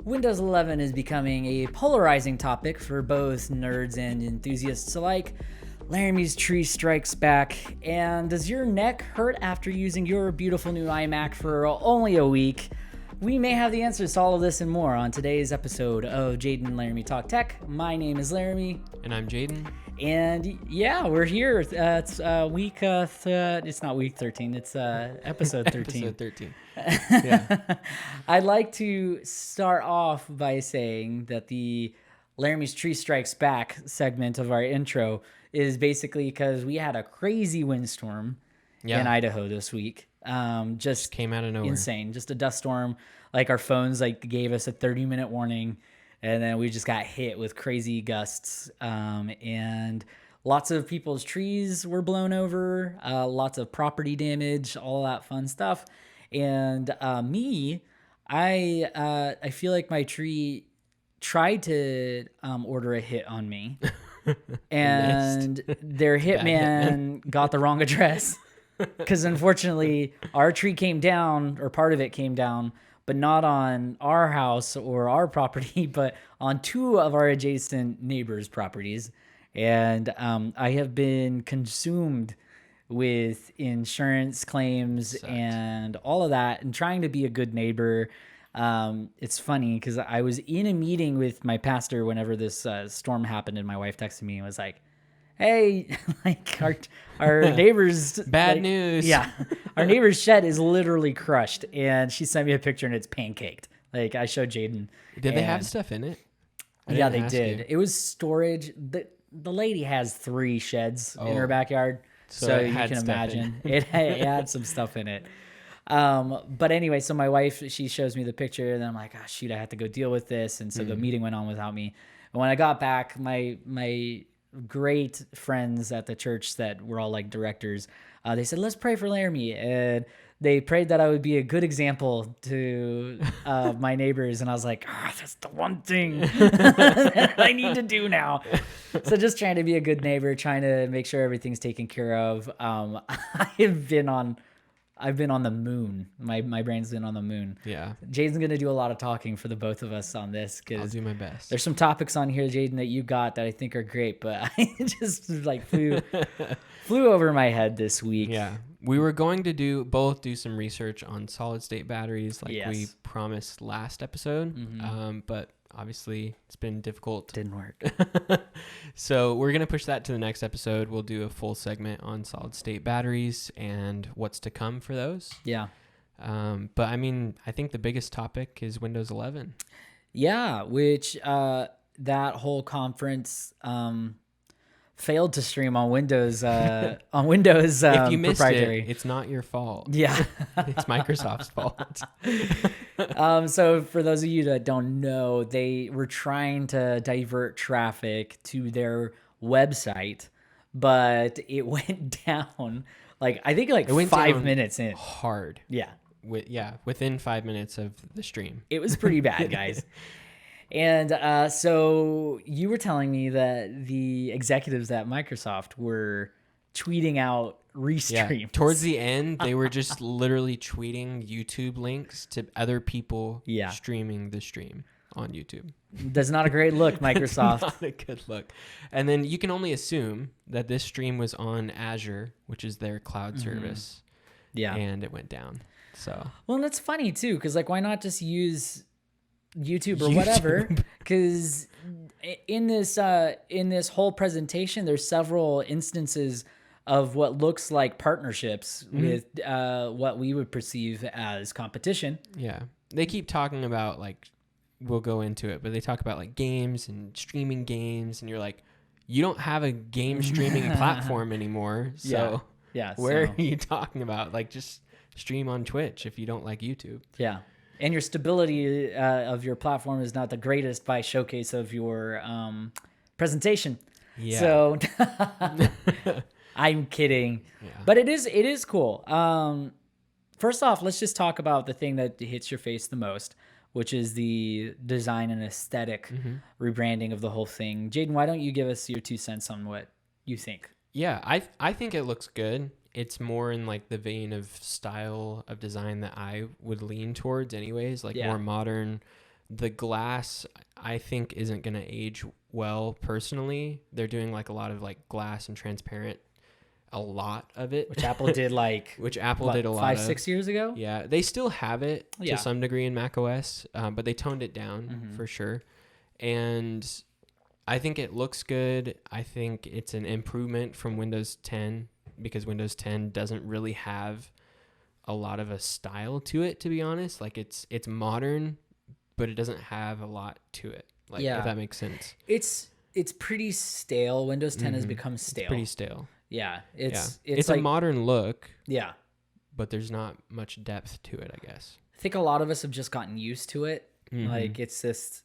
Windows 11 is becoming a polarizing topic for both nerds and enthusiasts alike. Laramie's tree strikes back, and does your neck hurt after using your beautiful new iMac for only a week? We may have the answers to all of this and more on today's episode of Jaden and Laramie Talk Tech. My name is Laramie. And I'm Jaden. And yeah, we're here. It's week, it's not week 13, it's episode 13. Episode 13. Yeah. I'd like to start off by saying that the Laramie's Tree Strikes Back segment of our intro is basically because we had a crazy windstorm in Idaho this week. Just came out of nowhere. Insane. Just a dust storm. Like our phones gave us a 30-minute warning. And then we just got hit with crazy gusts, and lots of people's trees were blown over, lots of property damage, all that fun stuff. And I feel like my tree tried to order a hit on me, and their hitman got the wrong address. Because unfortunately, our tree came down, or part of it came down, but not on our house or our property, but on two of our adjacent neighbors' properties. And I have been consumed with insurance claims and all of that, and trying to be a good neighbor. It's funny because I was in a meeting with my pastor whenever this storm happened, and my wife texted me and was like, hey, like our neighbor's bad news. Yeah, our neighbor's shed is literally crushed, and she sent me a picture and it's pancaked. Like I showed Jaden. Did they have stuff in it? Yeah, they did. It was storage. The lady has 3 sheds in her backyard, so you can imagine it had some stuff in it. But anyway, so my wife, she shows me the picture, and I'm like, oh shoot, I have to go deal with this. And so the meeting went on without me. And when I got back, my great friends at the church that were all like directors, they said, let's pray for Laramie. And they prayed that I would be a good example to my neighbors. And I was like, that's the one thing that I need to do now. So just trying to be a good neighbor, trying to make sure everything's taken care of. I've been on the moon. My brain's been on the moon. Yeah. Jaden's going to do a lot of talking for the both of us on this. I'll do my best. There's some topics on here, Jaden, that you got that I think are great, but I just flew over my head this week. Yeah. We were going to do some research on solid state batteries like we promised last episode. Mm-hmm. But obviously it's been difficult. Didn't work. So we're going to push that to the next episode. We'll do a full segment on solid state batteries and what's to come for those. Yeah. But I mean, I think the biggest topic is Windows 11. Yeah, which that whole conference failed to stream on Windows if you missed proprietary. It's not your fault. Yeah. It's Microsoft's fault. So for those of you that don't know, they were trying to divert traffic to their website, but it went down I think it went 5 minutes in. Hard. Yeah. Within 5 minutes of the stream. It was pretty bad, guys. And so you were telling me that the executives at Microsoft were tweeting out restreams. Yeah. Towards the end, they were just literally tweeting YouTube links to other people streaming the stream on YouTube. That's not a great look, Microsoft. Not a good look. And then you can only assume that this stream was on Azure, which is their cloud service. Yeah. And it went down. So. Well, and that's funny too, because why not just use YouTube or whatever? Because in this whole presentation, there's several instances of what looks like partnerships with what we would perceive as competition. Yeah, they keep talking about we'll go into it, but they talk about games and streaming games, and you're like, you don't have a game streaming platform anymore. So where are you talking about? Just stream on Twitch if you don't like YouTube. Yeah. And your stability of your platform is not the greatest by showcase of your presentation. Yeah. So I'm kidding. Yeah. But it is cool. First off, let's just talk about the thing that hits your face the most, which is the design and aesthetic rebranding of the whole thing. Jaden, why don't you give us your 2 cents on what you think? Yeah, I think it looks good. It's more in like the vein of style of design that I would lean towards anyways, like more modern, The glass, I think, isn't going to age well personally. They're doing like a lot of like glass and transparent, a lot of it. Which Apple did like... Which Apple did a lot 5-6 years ago? Yeah. They still have it Yeah. to some degree in macOS, but they toned it down for sure. And I think it looks good. I think it's an improvement from Windows 10 because Windows 10 doesn't really have a lot of a style to it, to be honest. Like it's modern, but it doesn't have a lot to it. Like, if that makes sense. It's pretty stale. Windows 10 has become stale. It's pretty stale. Yeah. It's like, a modern look. Yeah. But there's not much depth to it, I guess. I think a lot of us have just gotten used to it. Like, it's just,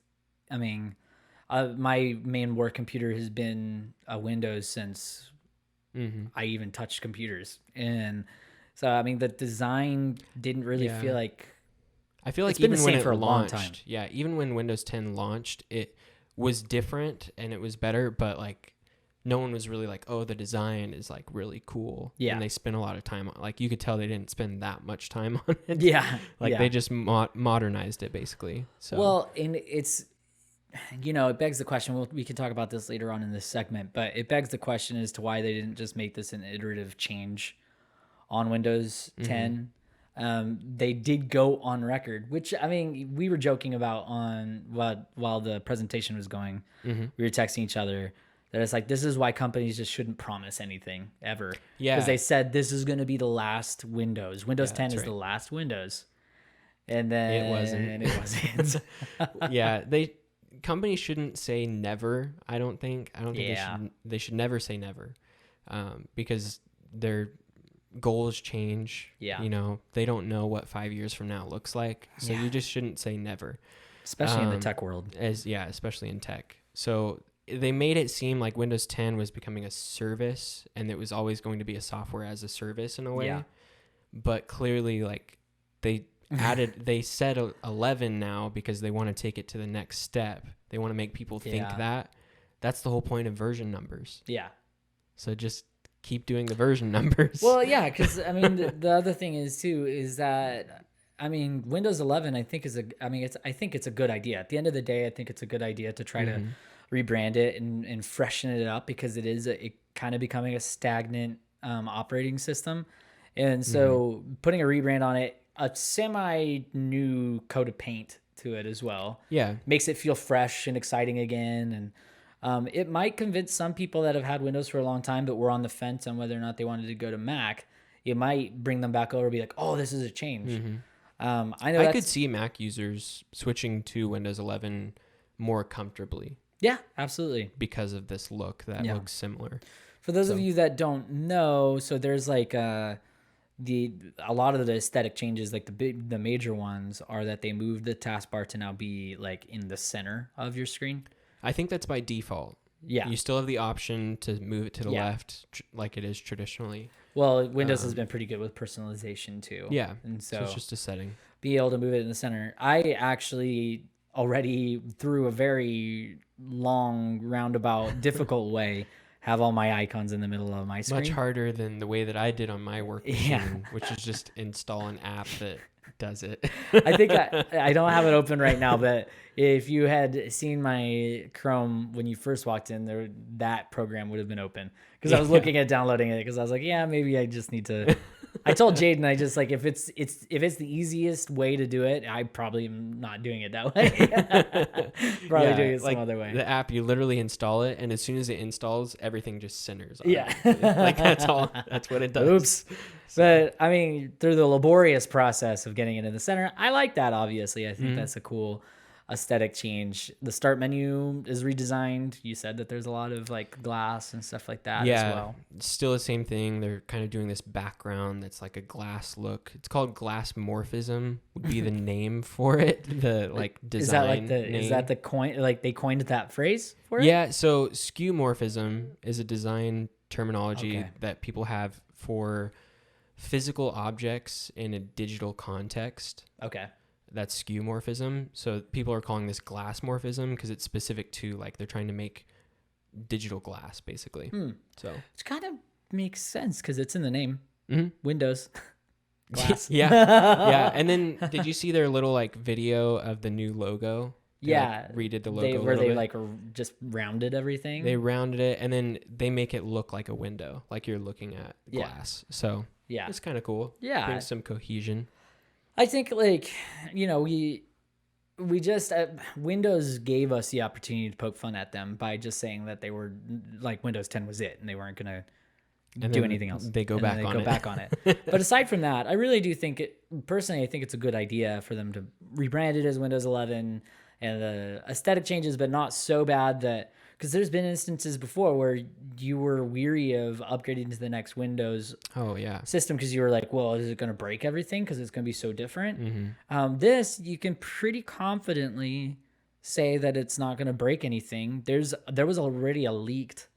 I mean, my main work computer has been a Windows since I even touched computers. And so, I mean, the design didn't really feel like... I feel like even when it launched, even when Windows 10 launched, it was different and it was better, but like no one was really like, oh, the design is like really cool. Yeah. And they spent a lot of time on, like, you could tell they didn't spend that much time on it. Yeah. Like they just modernized it basically. So, well, and it's, you know, it begs the question, we can talk about this later on in this segment, but it begs the question as to why they didn't just make this an iterative change on Windows 10. They did go on record, which, I mean, we were joking about on while the presentation was going. We were texting each other that it's like, this is why companies just shouldn't promise anything ever. Yeah. Because they said this is going to be the last Windows. Windows 10 is the last Windows. And then it wasn't. Yeah. Companies shouldn't say never, I don't think. They should never say never. Because their goals change. Yeah. You know, they don't know what 5 years from now looks like. So you just shouldn't say never. Especially in the tech world. Especially in tech. So they made it seem like Windows 10 was becoming a service and it was always going to be a software as a service in a way. Yeah. But clearly, like, they they said 11 now because they want to take it to the next step. They want to make people think that. That's the whole point of version numbers. Yeah. So just keep doing the version numbers. Well, yeah, because, I mean, the other thing is, too, is that, I mean, Windows 11, I think it's a good idea. At the end of the day, I think it's a good idea to try to rebrand it and freshen it up because it is kind of becoming a stagnant operating system. And so putting a rebrand on it, a semi-new coat of paint to it as well. Yeah. Makes it feel fresh and exciting again. And it might convince some people that have had Windows for a long time but were on the fence on whether or not they wanted to go to Mac. It might bring them back over and be like, oh, this is a change. I could see Mac users switching to Windows 11 more comfortably. Yeah, absolutely. Because of this look that looks similar. For those of you that don't know, so there's like a lot of the aesthetic changes, like the major ones are that they moved the taskbar to now be like in the center of your screen. I think that's by default. Yeah. You still have the option to move it to the left like it is traditionally. Well, Windows has been pretty good with personalization too. Yeah. And so it's just a setting. Be able to move it in the center. I actually already, through a very long, roundabout, difficult way, have all my icons in the middle of my screen. Much harder than the way that I did on my work machine, which is just install an app that does it. I think I don't have it open right now, but if you had seen my Chrome when you first walked in, that program would have been open because I was looking at downloading it because I was like, yeah, maybe I just need to. I told Jaden, I just like if it's the easiest way to do it, I probably am not doing it that way. Probably doing it some other way. The app, you literally install it, and as soon as it installs, everything just centers on it. Like that's all. That's what it does. Oops. But I mean, through the laborious process of getting it in the center, I like that. Obviously, I think that's a cool aesthetic change. The start menu is redesigned. You said that there's a lot of like glass and stuff like that as well. Still the same thing. They're kind of doing this background that's like a glass look. It's called glass morphism would be the name for it. The like design. Is that the coin? Like they coined that phrase for it? Yeah. So skeuomorphism is a design terminology that people have for physical objects in a digital context. Okay. That's skeuomorphism. So people are calling this glass morphism because it's specific to like they're trying to make digital glass basically. So which kind of makes sense because it's in the name. Windows. glass. Yeah. And then did you see their little like video of the new logo? They, yeah. like, redid the logo. Where they bit. like just rounded everything. They rounded it, and then they make it look like a window, like you're looking at glass. So yeah, it's kind of cool. Yeah. Brings some cohesion. I think like, we just Windows gave us the opportunity to poke fun at them by just saying that they were like Windows 10 was it and they weren't going to do anything else. They go back on it. But aside from that, I really do think personally, I think it's a good idea for them to rebrand it as Windows 11 and the aesthetic changes, but not so bad that, because there's been instances before where you were weary of upgrading to the next Windows system because you were like, well, is it going to break everything because it's going to be so different? Mm-hmm. This, you can pretty confidently say that it's not going to break anything. There was already a leaked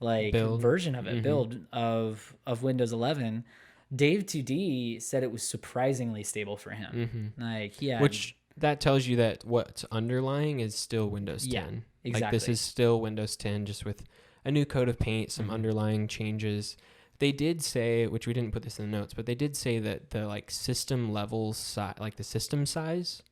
version of it, build of Windows 11. Dave 2D said it was surprisingly stable for him. Which that tells you that what's underlying is still Windows 10. Yeah, exactly. Like this is still Windows 10, just with a new coat of paint, some underlying changes. They did say, which we didn't put this in the notes, but they did say that the like system level size, like the system size,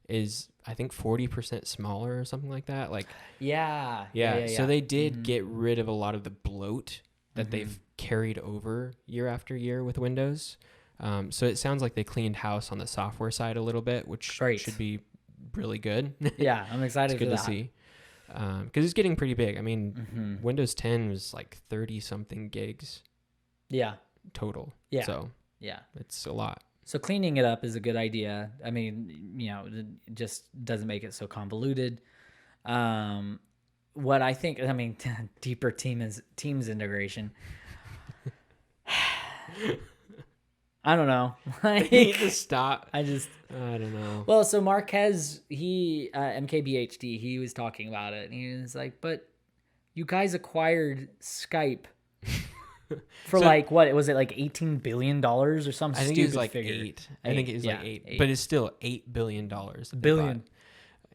is I think 40% smaller or something like that. Like yeah. So they did get rid of a lot of the bloat that they've carried over year after year with Windows. So it sounds like they cleaned house on the software side a little bit, which should be really good. Yeah, I'm excited it's good for to see. Because it's getting pretty big. I mean, Windows 10 was like 30 something gigs. Yeah. Total. Yeah. So yeah, it's a lot. So cleaning it up is a good idea. I mean, it just doesn't make it so convoluted. What I think, I mean, deeper Teams integration. I don't know. Like, need to stop. I don't know. Well, so Marquez, he MKBHD, he was talking about it, and he was like, "But you guys acquired Skype for like what? Was it like $18 billion or something? I think stupid it was like figure. eight. I think it was like eight, but it's still $8 billion. Billion.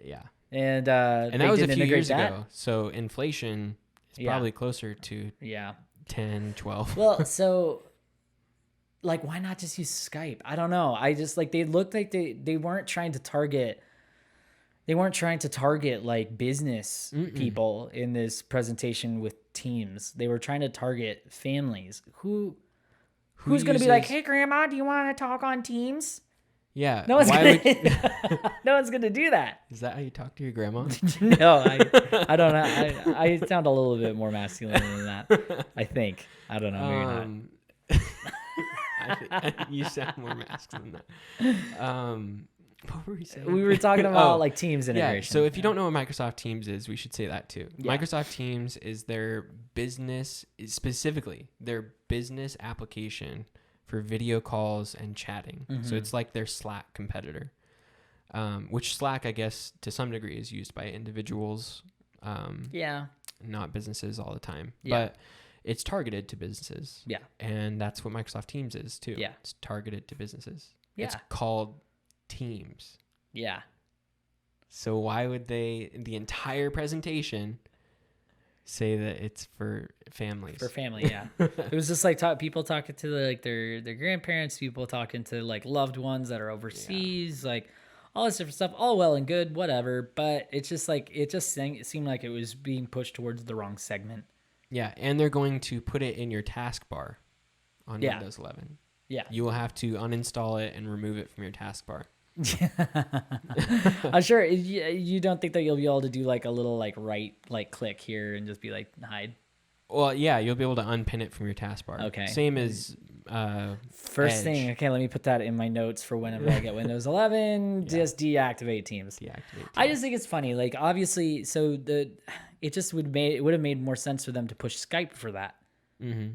Yeah. And that was a few years ago. So inflation is probably closer to 10, 12. Well, so like, why not just use Skype? I don't know. I just like, they looked like they weren't trying to target. They weren't trying to target like business people in this presentation with Teams. They were trying to target families. Who's going to be like, hey, Grandma, do you want to talk on Teams? Yeah. No one's no one's going to do that. Is that how you talk to your grandma? No, I don't know. I sound a little bit more masculine than that. I think. I don't know. Maybe not. You sound more masculine than that. What were we saying? We were talking about like Teams integration. Yeah, so if you don't know what Microsoft Teams is, we should say that too. Yeah. Microsoft Teams is specifically their business application for video calls and chatting. So it's like their Slack competitor, which Slack, I guess, to some degree is used by individuals, not businesses all the time. Yeah. But it's targeted to businesses. Yeah. And that's what Microsoft Teams is too. Yeah. It's targeted to businesses. Yeah. It's called Teams. Yeah. So why would they, the entire presentation, say that it's for families? For family, yeah. It was just like people talking to their grandparents, people talking to like loved ones that are overseas, like all this different stuff, all well and good, whatever. But it's just like, it seemed like it was being pushed towards the wrong segment. Yeah, and they're going to put it in your taskbar on Windows 11. Yeah. You will have to uninstall it and remove it from your taskbar. I'm sure you don't think that you'll be able to do like a little like right like click here and just be like hide. Well, yeah, you'll be able to unpin it from your taskbar. Okay. Same as first Edge. thing. Okay, let me put that in my notes for whenever I get Windows 11. Just deactivate Teams. I just think it's funny. Like obviously, so it just would have made more sense for them to push Skype for that.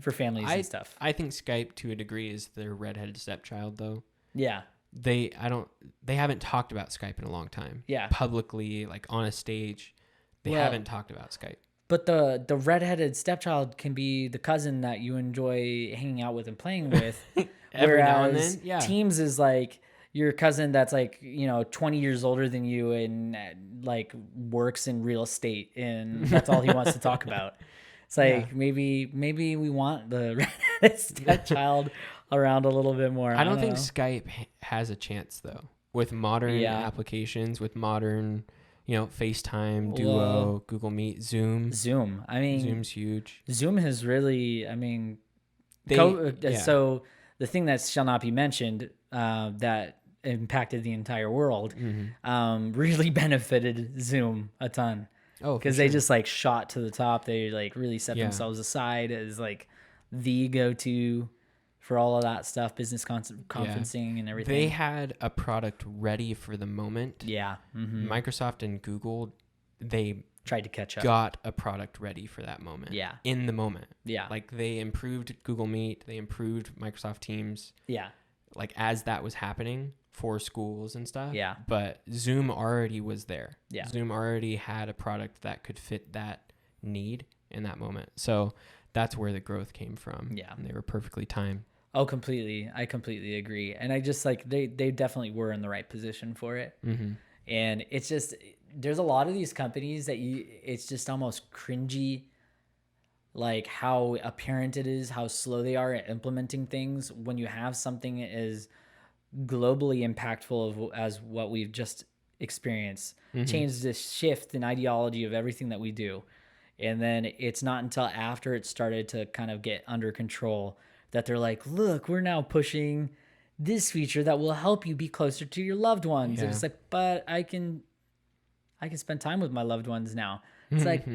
For families and stuff. I think Skype to a degree is their redheaded stepchild though. Yeah. They haven't talked about Skype in a long time. Yeah. Publicly, like on a stage, they haven't talked about Skype. But the redheaded stepchild can be the cousin that you enjoy hanging out with and playing with. Every now and then. Yeah. Teams is like your cousin that's like, 20 years older than you and like works in real estate and that's all he wants to talk about. It's like maybe we want the redheaded stepchild around a little bit more. I don't think Skype has a chance though with modern applications, with modern, FaceTime, Duo, Google Meet, Zoom. I mean, Zoom's huge. Zoom has really, so the thing that shall not be mentioned that impacted the entire world really benefited Zoom a ton. Oh, because they just like shot to the top. They like really set themselves aside as like the go-to for all of that stuff, business conferencing and everything. They had a product ready for the moment. Yeah. Mm-hmm. Microsoft and Google, they tried to catch up. Got a product ready for that moment. Yeah. In the moment. Yeah. Like they improved Google Meet, they improved Microsoft Teams. Yeah. Like as that was happening for schools and stuff. Yeah. But Zoom already was there. Yeah. Zoom already had a product that could fit that need in that moment. So that's where the growth came from. Yeah. And they were perfectly timed. Oh, completely. I completely agree. And I just like, they definitely were in the right position for it. Mm-hmm. And it's just, there's a lot of these companies that it's just almost cringy, like how apparent it is, how slow they are at implementing things when you have something as globally impactful as what we've just experienced. Change this shift in ideology of everything that we do. And then it's not until after it started to kind of get under control that they're like, look, we're now pushing this feature that will help you be closer to your loved ones. And it's like, but I can spend time with my loved ones now. It's like,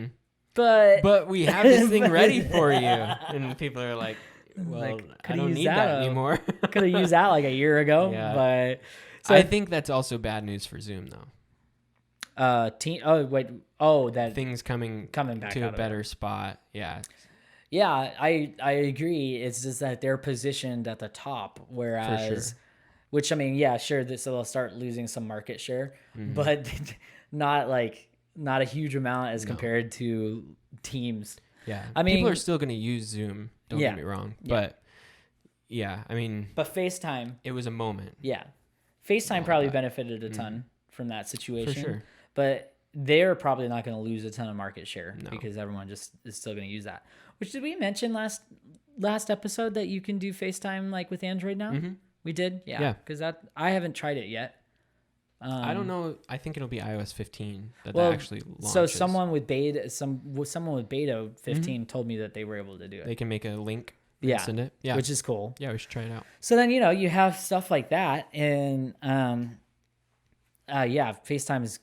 but we have this thing ready for you. And people are like, well, like, I don't need that anymore. Could have used that like a year ago. Yeah. But so I think that's also bad news for Zoom though. That things coming back to a better spot. Yeah. Yeah, I agree. It's just that they're positioned at the top, whereas, which I mean, yeah, sure, so they'll start losing some market share, but not a huge amount as compared to Teams. Yeah, I mean, people are still going to use Zoom. Don't get me wrong, but I mean, but FaceTime, it was a moment. Yeah, FaceTime probably benefited a ton from that situation, for sure. But they're probably not going to lose a ton of market share because everyone just is still going to use that. Which did we mention last episode that you can do FaceTime like with Android now? Mm-hmm. We did, yeah. Because I haven't tried it yet. I don't know. I think it'll be iOS 15 that actually launches. So someone with beta 15 told me that they were able to do it. They can make a link. And send it. Yeah, which is cool. Yeah, we should try it out. So then you have stuff like that, and FaceTime is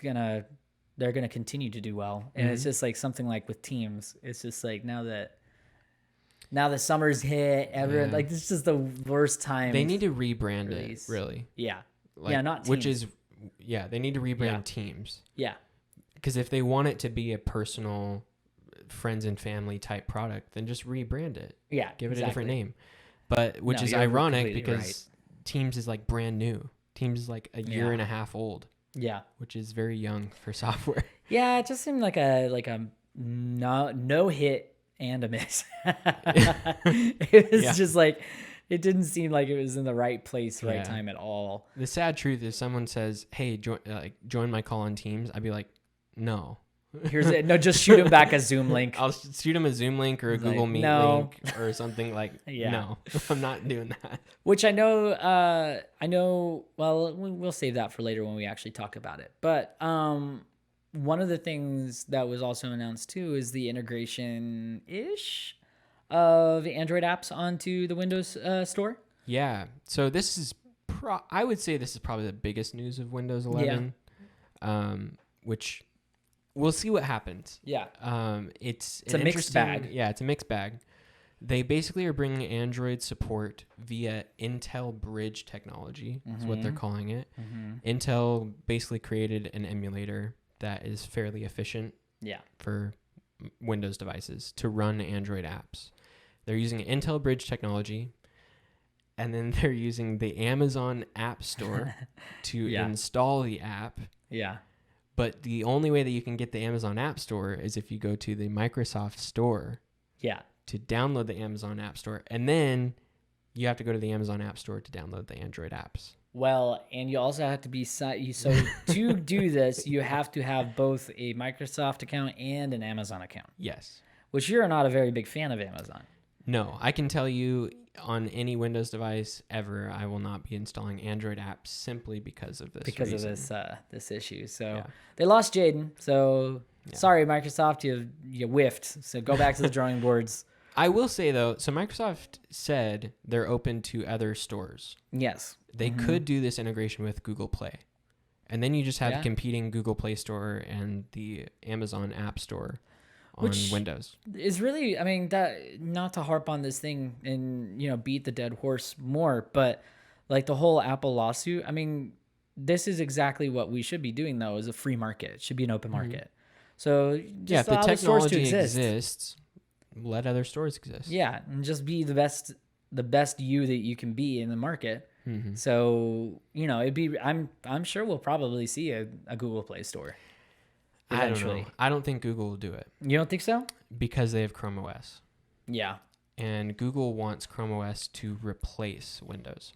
they're gonna continue to do well, and it's just like something like with Teams. It's just like now that summer's hit, everyone like this is just the worst time. They need to rebrand it, really. Yeah, not Teams. Which is they need to rebrand Teams. Yeah, because if they want it to be a personal, friends and family type product, then just rebrand it. Yeah, give it a different name. But which is ironic because Teams is like brand new. Teams is like a year and a half old. Yeah, which is very young for software. Yeah, it just seemed like a no hit and a miss. It was just like it didn't seem like it was in the right place, right time at all. The sad truth is, someone says, "Hey, join my call on Teams." I'd be like, "No." Just shoot him back a Zoom link. I'll shoot him a Zoom link or a Google Meet link or something like. No, I'm not doing that. Which I know. Well, we'll save that for later when we actually talk about it. But one of the things that was also announced too is the integration-ish of Android apps onto the Windows Store. Yeah. So this is I would say this is probably the biggest news of Windows 11. Which. We'll see what happens. Yeah. It's a mixed bag. Yeah, it's a mixed bag. They basically are bringing Android support via Intel Bridge technology, is what they're calling it. Intel basically created an emulator that is fairly efficient for Windows devices to run Android apps. They're using Intel Bridge technology, and then they're using the Amazon App Store to install the app. Yeah. But the only way that you can get the Amazon App Store is if you go to the Microsoft Store. Yeah. To download the Amazon App Store. And then you have to go to the Amazon App Store to download the Android apps. Well, and you also have to be... So to do this, you have to have both a Microsoft account and an Amazon account. Yes. Which you're not a very big fan of Amazon. No, I can tell you on any Windows device ever, I will not be installing Android apps simply because of this. Because reason. of this issue. So they lost Jaden. So sorry, Microsoft, you whiffed. So go back to the drawing boards. I will say though, so Microsoft said they're open to other stores. Yes. They could do this integration with Google Play. And then you just have competing Google Play Store and the Amazon App Store on Windows. Is really, I mean, that, not to harp on this thing and, beat the dead horse more, but like the whole Apple lawsuit, I mean, this is exactly what we should be doing though, is a free market. It should be an open market. So just if the technology exists, let other stores exist. Yeah, and just be the best you that you can be in the market. So, it'd be, I'm sure we'll probably see a Google Play Store eventually. I don't know. I don't think Google will do it. You don't think so? Because they have Chrome OS. Yeah. And Google wants Chrome OS to replace Windows.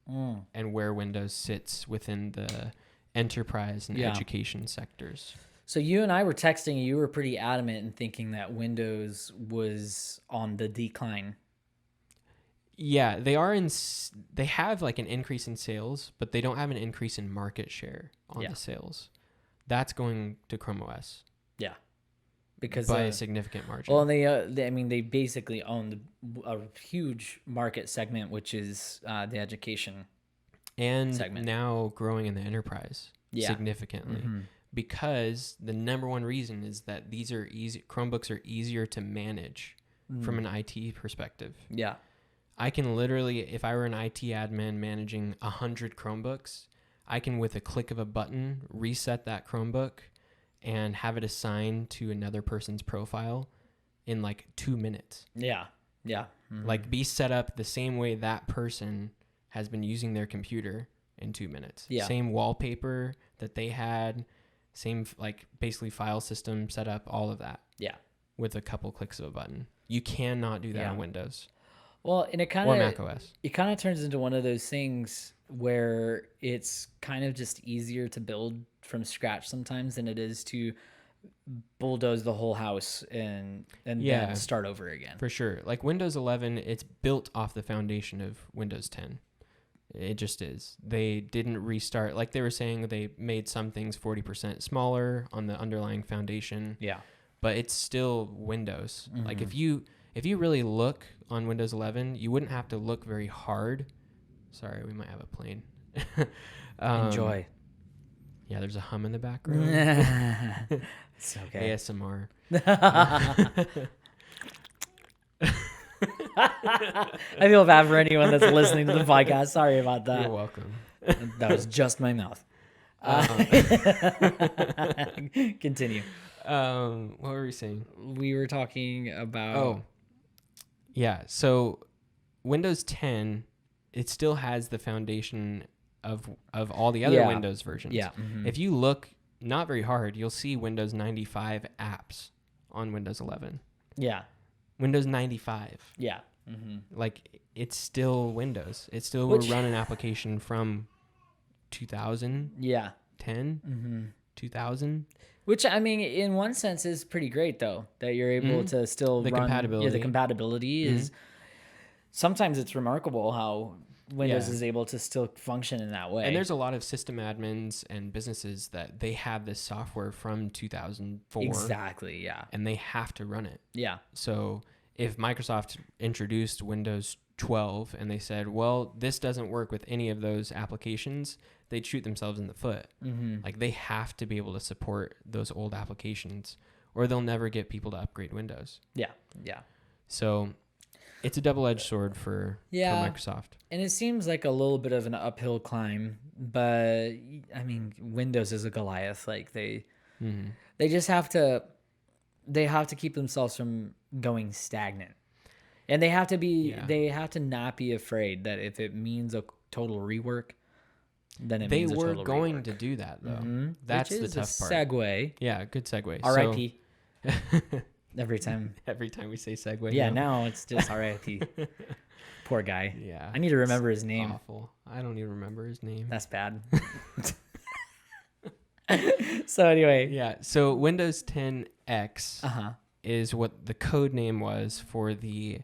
And where Windows sits within the enterprise and education sectors. So you and I were texting, you were pretty adamant in thinking that Windows was on the decline. Yeah, they have like an increase in sales, but they don't have an increase in market share on the sales. That's going to Chrome OS. Yeah. Because by a significant margin. Well, they basically own a huge market segment, which is the education segment. Now growing in the enterprise significantly. Because the number one reason is that these are easy. Chromebooks are easier to manage from an IT perspective. Yeah. I can literally, if I were an IT admin managing 100 Chromebooks, I can, with a click of a button, reset that Chromebook and have it assigned to another person's profile in like 2 minutes. Yeah. Yeah. Like be set up the same way that person has been using their computer in 2 minutes. Yeah. Same wallpaper that they had, same like basically file system set up, all of that. Yeah. With a couple clicks of a button. You cannot do that on Windows. Well, and it kind of turns into one of those things where it's kind of just easier to build from scratch sometimes than it is to bulldoze the whole house and then start over again. For sure. Like Windows 11, it's built off the foundation of Windows 10. It just is. They didn't restart. Like they were saying, they made some things 40% smaller on the underlying foundation. Yeah. But it's still Windows. Like if you really look on Windows 11, you wouldn't have to look very hard. Sorry, we might have a plane. Enjoy. Yeah, there's a hum in the background. It's okay. ASMR. I feel bad for anyone that's listening to the podcast. Sorry about that. You're welcome. That was just my mouth. Continue. What were we saying? We were talking about... Oh, yeah. So Windows 10, it still has the foundation of all the other Windows versions. Yeah. If you look not very hard, you'll see Windows 95 apps on Windows 11. Yeah. Windows 95. Yeah. Like it's still Windows. It still will run an application from 2000. Yeah. 10. 2000. Which, I mean, in one sense is pretty great, though, that you're able to still run. Compatibility. Yeah, the compatibility is... Sometimes it's remarkable how Windows is able to still function in that way. And there's a lot of system admins and businesses that they have this software from 2004. Exactly, yeah. And they have to run it. Yeah. So if Microsoft introduced Windows 12 and they said, well, this doesn't work with any of those applications, they'd shoot themselves in the foot. Like they have to be able to support those old applications or they'll never get people to upgrade Windows. Yeah. Yeah. So it's a double-edged sword for Microsoft. And it seems like a little bit of an uphill climb, but I mean, Windows is a Goliath. Like they just have to keep themselves from going stagnant. And they have to not be afraid that if it means a total rework, then it means a total rework. They were going to do that though. That's the tough part. Segue. Yeah, good segue. R.I.P. Every time we say segue. Yeah, now it's just R.I.P. Poor guy. Yeah. I need to remember his name. Awful. I don't even remember his name. That's bad. So anyway. Yeah. So Windows 10 X is what the code name was for the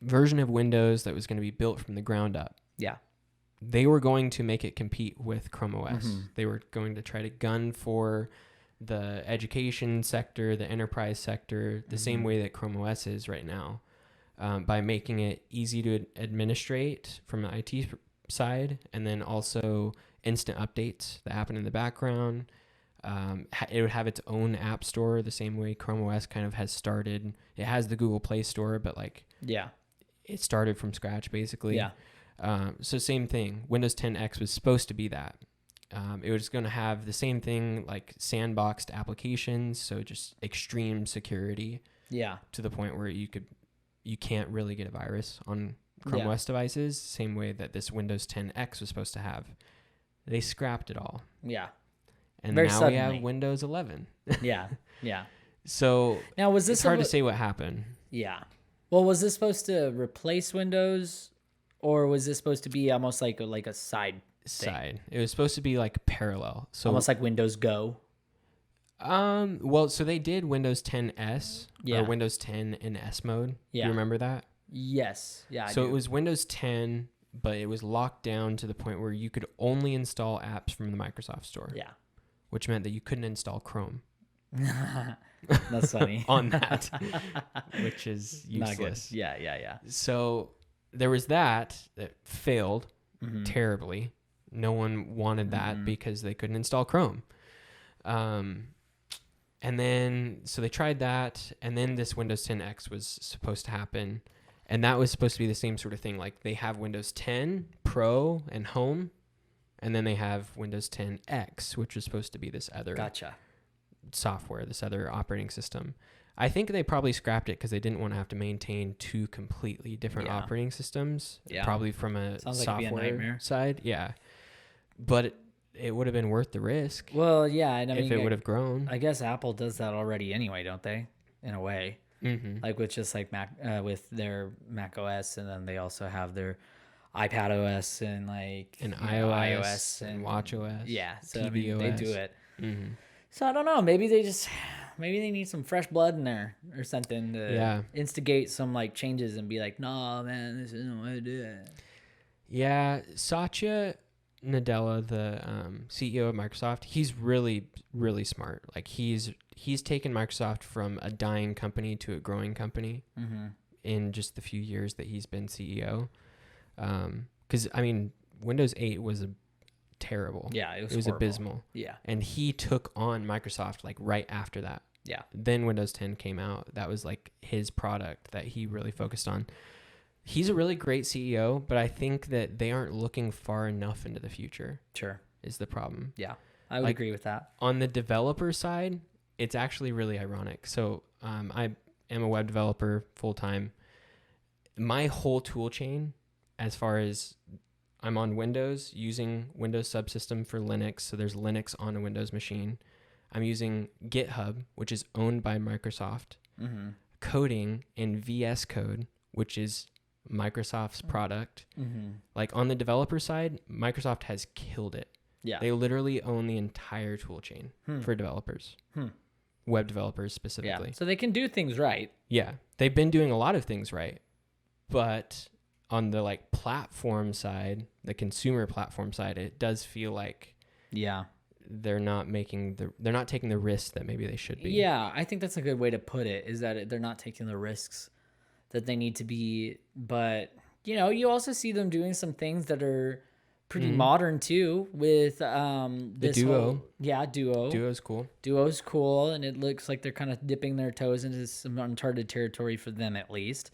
version of Windows that was going to be built from the ground up. Yeah. They were going to make it compete with Chrome OS. They were going to try to gun for the education sector, the enterprise sector, the same way that Chrome OS is right now, by making it easy to administrate from an IT side, and then also instant updates that happen in the background. It would have its own app store, the same way Chrome OS kind of has started. It has the Google Play Store, but like, it started from scratch basically. Yeah. So same thing. Windows 10 X was supposed to be that. It was going to have the same thing, like sandboxed applications, so just extreme security. Yeah. To the point where you can't really get a virus on Chrome OS devices, same way that this Windows 10 X was supposed to have. They scrapped it all. Yeah. And very now suddenly. We have Windows 11. Yeah. So now it's hard to say what happened. Yeah. Well, was this supposed to replace Windows, or was this supposed to be almost like a side thing? It was supposed to be like parallel. So almost like Windows Go. Well, so they did Windows 10 S or Windows 10 in S mode. Yeah. Do you remember that? Yes. Yeah. So it was Windows 10, but it was locked down to the point where you could only install apps from the Microsoft Store. Yeah. Which meant that you couldn't install Chrome. That's funny. On that, which is useless. Not good. Yeah. So there was that failed terribly. No one wanted that because they couldn't install Chrome. And then, so they tried that, and then this Windows 10 X was supposed to happen, and that was supposed to be the same sort of thing. Like, they have Windows 10 Pro and Home, and then they have Windows 10 X, which is supposed to be this other software, this other operating system. I think they probably scrapped it because they didn't want to have to maintain two completely different operating systems, probably from a software side. Yeah. But it would have been worth the risk. Well, yeah. And I mean, if it would have grown. I guess Apple does that already anyway, don't they? In a way. Like with just like Mac, with their Mac OS, and then they also have their iPad OS and like iOS and watch OS. Yeah. So I mean, they do it. So I don't know. Maybe they need some fresh blood in there or something to instigate some like changes and be like, nah, man, this isn't the way to do it. Yeah. Satya Nadella, the CEO of Microsoft, he's really, really smart. Like he's taken Microsoft from a dying company to a growing company in just the few years that he's been CEO. Because I mean, Windows 8 was terrible. Yeah, it was abysmal. Yeah, and he took on Microsoft like right after that. Yeah. Then Windows 10 came out. That was like his product that he really focused on. He's a really great CEO, but I think that they aren't looking far enough into the future. Sure. Is the problem. Yeah, I would agree with that. On the developer side, it's actually really ironic. So I am a web developer full-time. My whole tool chain, as far as I'm on Windows, using Windows subsystem for Linux, so there's Linux on a Windows machine. I'm using GitHub, which is owned by Microsoft, coding in VS Code, which is Microsoft's product. Like on the developer side, Microsoft has killed it. Yeah, they literally own the entire tool chain for developers, web developers specifically. Yeah. So they can do things right. Yeah, they've been doing a lot of things right, but on the like platform side, the consumer platform side, it does feel like they're not taking the risks that maybe they should be. Yeah, I think that's a good way to put it, is that they're not taking the risks that they need to be. But, you know, you also see them doing some things that are pretty modern too with the Duo. Duo. Duo's cool. Duo's cool, and it looks like they're kind of dipping their toes into some uncharted territory for them at least.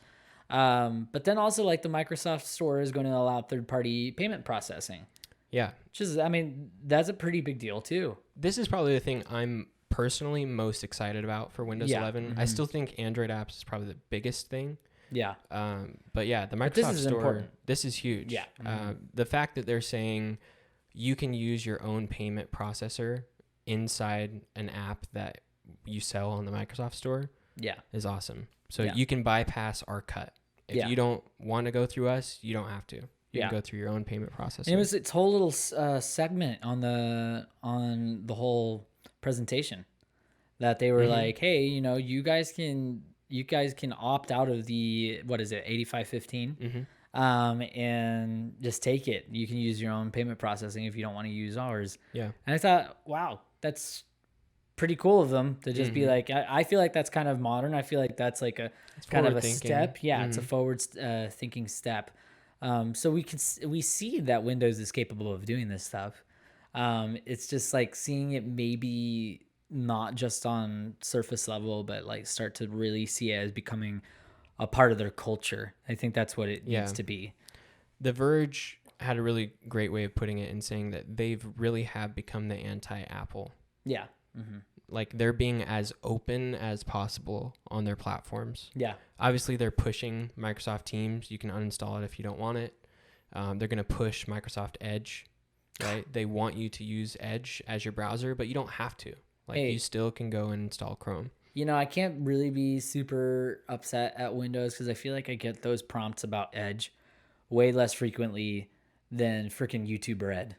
But then also like the Microsoft Store is going to allow third-party payment processing. Yeah. Which is, I mean, that's a pretty big deal too. This is probably the thing I'm personally most excited about for Windows 11. I still think Android apps is probably the biggest thing. Yeah. But yeah, the Microsoft Store, important. This is huge. Yeah. The fact that they're saying you can use your own payment processor inside an app that you sell on the Microsoft Store is awesome. So you can bypass our cut. If you don't want to go through us, you don't have to. You can go through your own payment processor. And it was its whole little segment on the whole presentation that they were like, hey, you know, you guys can you guys can opt out of the, what is it, 8515, and just take it. You can use your own payment processing if you don't want to use ours. Yeah. And I thought, wow, that's pretty cool of them to just be like, I feel like that's kind of modern. I feel like that's like a kind of a step. Yeah, it's a forward thinking step. So we see that Windows is capable of doing this stuff. It's just like seeing it maybe not just on surface level, but like start to really see it as becoming a part of their culture. I think that's what it needs to be. The Verge had a really great way of putting it in saying that they've really have become the anti-Apple. Yeah. Like they're being as open as possible on their platforms. Yeah. Obviously, they're pushing Microsoft Teams. You can uninstall it if you don't want it. They're going to push Microsoft Edge, right? They want you to use Edge as your browser, but you don't have to. Like you still can go and install Chrome. You know, I can't really be super upset at Windows because I feel like I get those prompts about Edge way less frequently than freaking YouTube Red.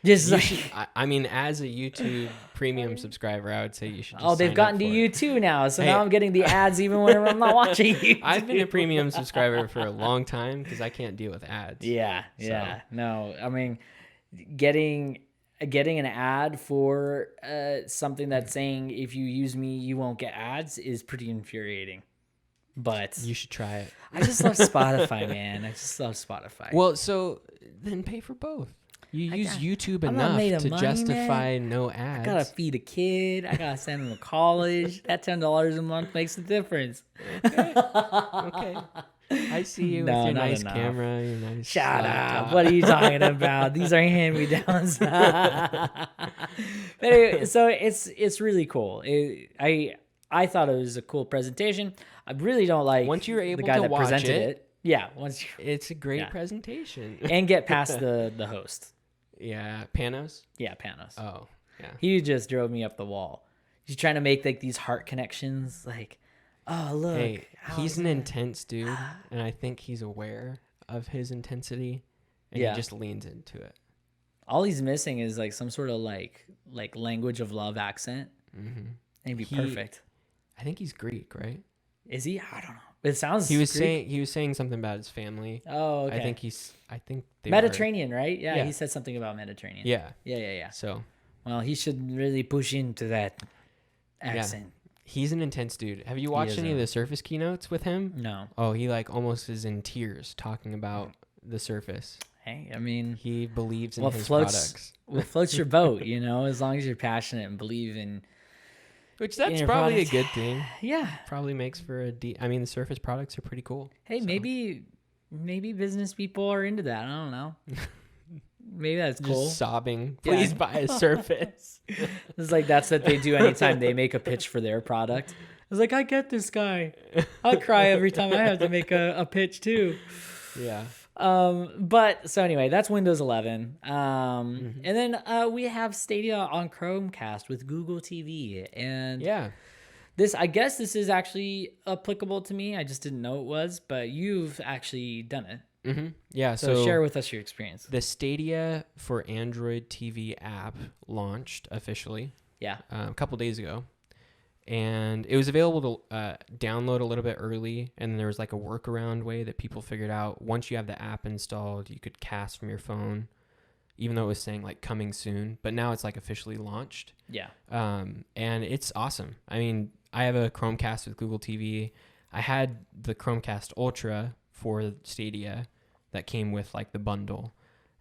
Just I mean, as a YouTube premium subscriber, I would say you should just they've gotten to you too now. So now I'm getting the ads even when I'm not watching you. I've been a premium subscriber for a long time because I can't deal with ads. Yeah. No, I mean, getting an ad for something that's saying if you use me, you won't get ads is pretty infuriating. But you should try it. I just love Spotify, man. I just love Spotify. Well, so then pay for both. You use YouTube enough to justify no ads. I gotta feed a kid. I gotta send him to college. That $10 a month makes a difference. Okay. I see you with your nice camera, your nice Shut laptop. up. What are you talking about? These are hand-me-downs. But anyway, so it's really cool. I thought it was a cool presentation. I really don't like once you're able the guy to that watch presented it. Yeah, it's a great presentation. And get past the host. Yeah, Panos? Yeah, Panos. Oh, yeah. He just drove me up the wall. He's trying to make like these heart connections, like, oh look. Hey, he's an intense dude, and I think he's aware of his intensity, and he just leans into it. All he's missing is like some sort of like language of love accent. It'd be perfect. I think he's Greek, right? Is he? I don't know. It sounds. He was saying something about his family. Oh, okay. I think they Mediterranean, right? Yeah, he said something about Mediterranean. Yeah. So, well, he should really push into that accent. Yeah. He's an intense dude. Have you watched any of the Surface keynotes with him? No. Oh, he like almost is in tears talking about the Surface. Hey, I mean, he believes in his products. What floats your boat, you know, as long as you're passionate and believe in. Which that's probably a good thing. Yeah. Probably makes for I mean, the Surface products are pretty cool. Hey, so. maybe business people are into that. I don't know. Maybe that's cool. Just sobbing. Please buy a Surface. It's like that's what they do anytime they make a pitch for their product. It's like, I get this guy. I cry every time I have to make a pitch too. Yeah. But so anyway, that's Windows 11. And then we have Stadia on Chromecast with Google TV, and I guess this is actually applicable to me. I just didn't know it was, but you've actually done it. Yeah. So share with us your experience. The Stadia for Android TV app launched officially. Yeah. A couple days ago. And it was available to download a little bit early, and there was like a workaround way that people figured out. Once you have the app installed, you could cast from your phone, even though it was saying like coming soon. But now it's like officially launched. Yeah. And it's awesome. I mean, I have a Chromecast with Google TV. I had the Chromecast Ultra for Stadia that came with like the bundle.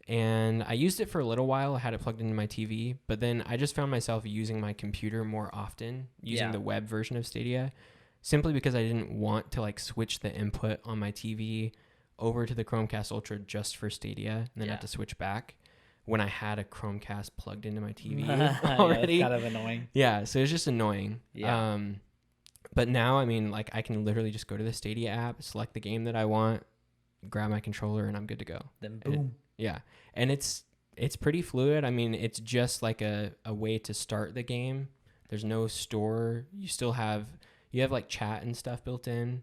And I used it for a little while. I had it plugged into my TV, but then I just found myself using my computer more often, using the web version of Stadia, simply because I didn't want to like switch the input on my TV over to the Chromecast Ultra just for Stadia and then have to switch back when I had a Chromecast plugged into my TV already. Yeah, it's kind of annoying. Yeah, so it's just annoying. Yeah. But now, I mean, like I can literally just go to the Stadia app, select the game that I want, grab my controller, and I'm good to go. Then boom. And it's pretty fluid. I mean, it's just like a way to start the game. There's no store. You have like chat and stuff built in.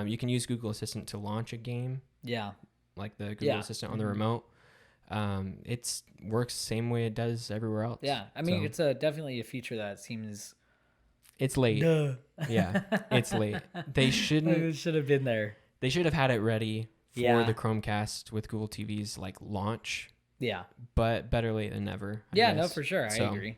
You can use Google Assistant to launch a game. Yeah. Like the Google Assistant on the remote. It works the same way it does everywhere else. Yeah. I mean, it's definitely a feature that seems It's late. Duh. Yeah, it's late. They shouldn't. It should have been there. They should have had it ready for the Chromecast with Google TV's like launch. Yeah. But better late than never. I Yeah, guess. no, for sure. I agree.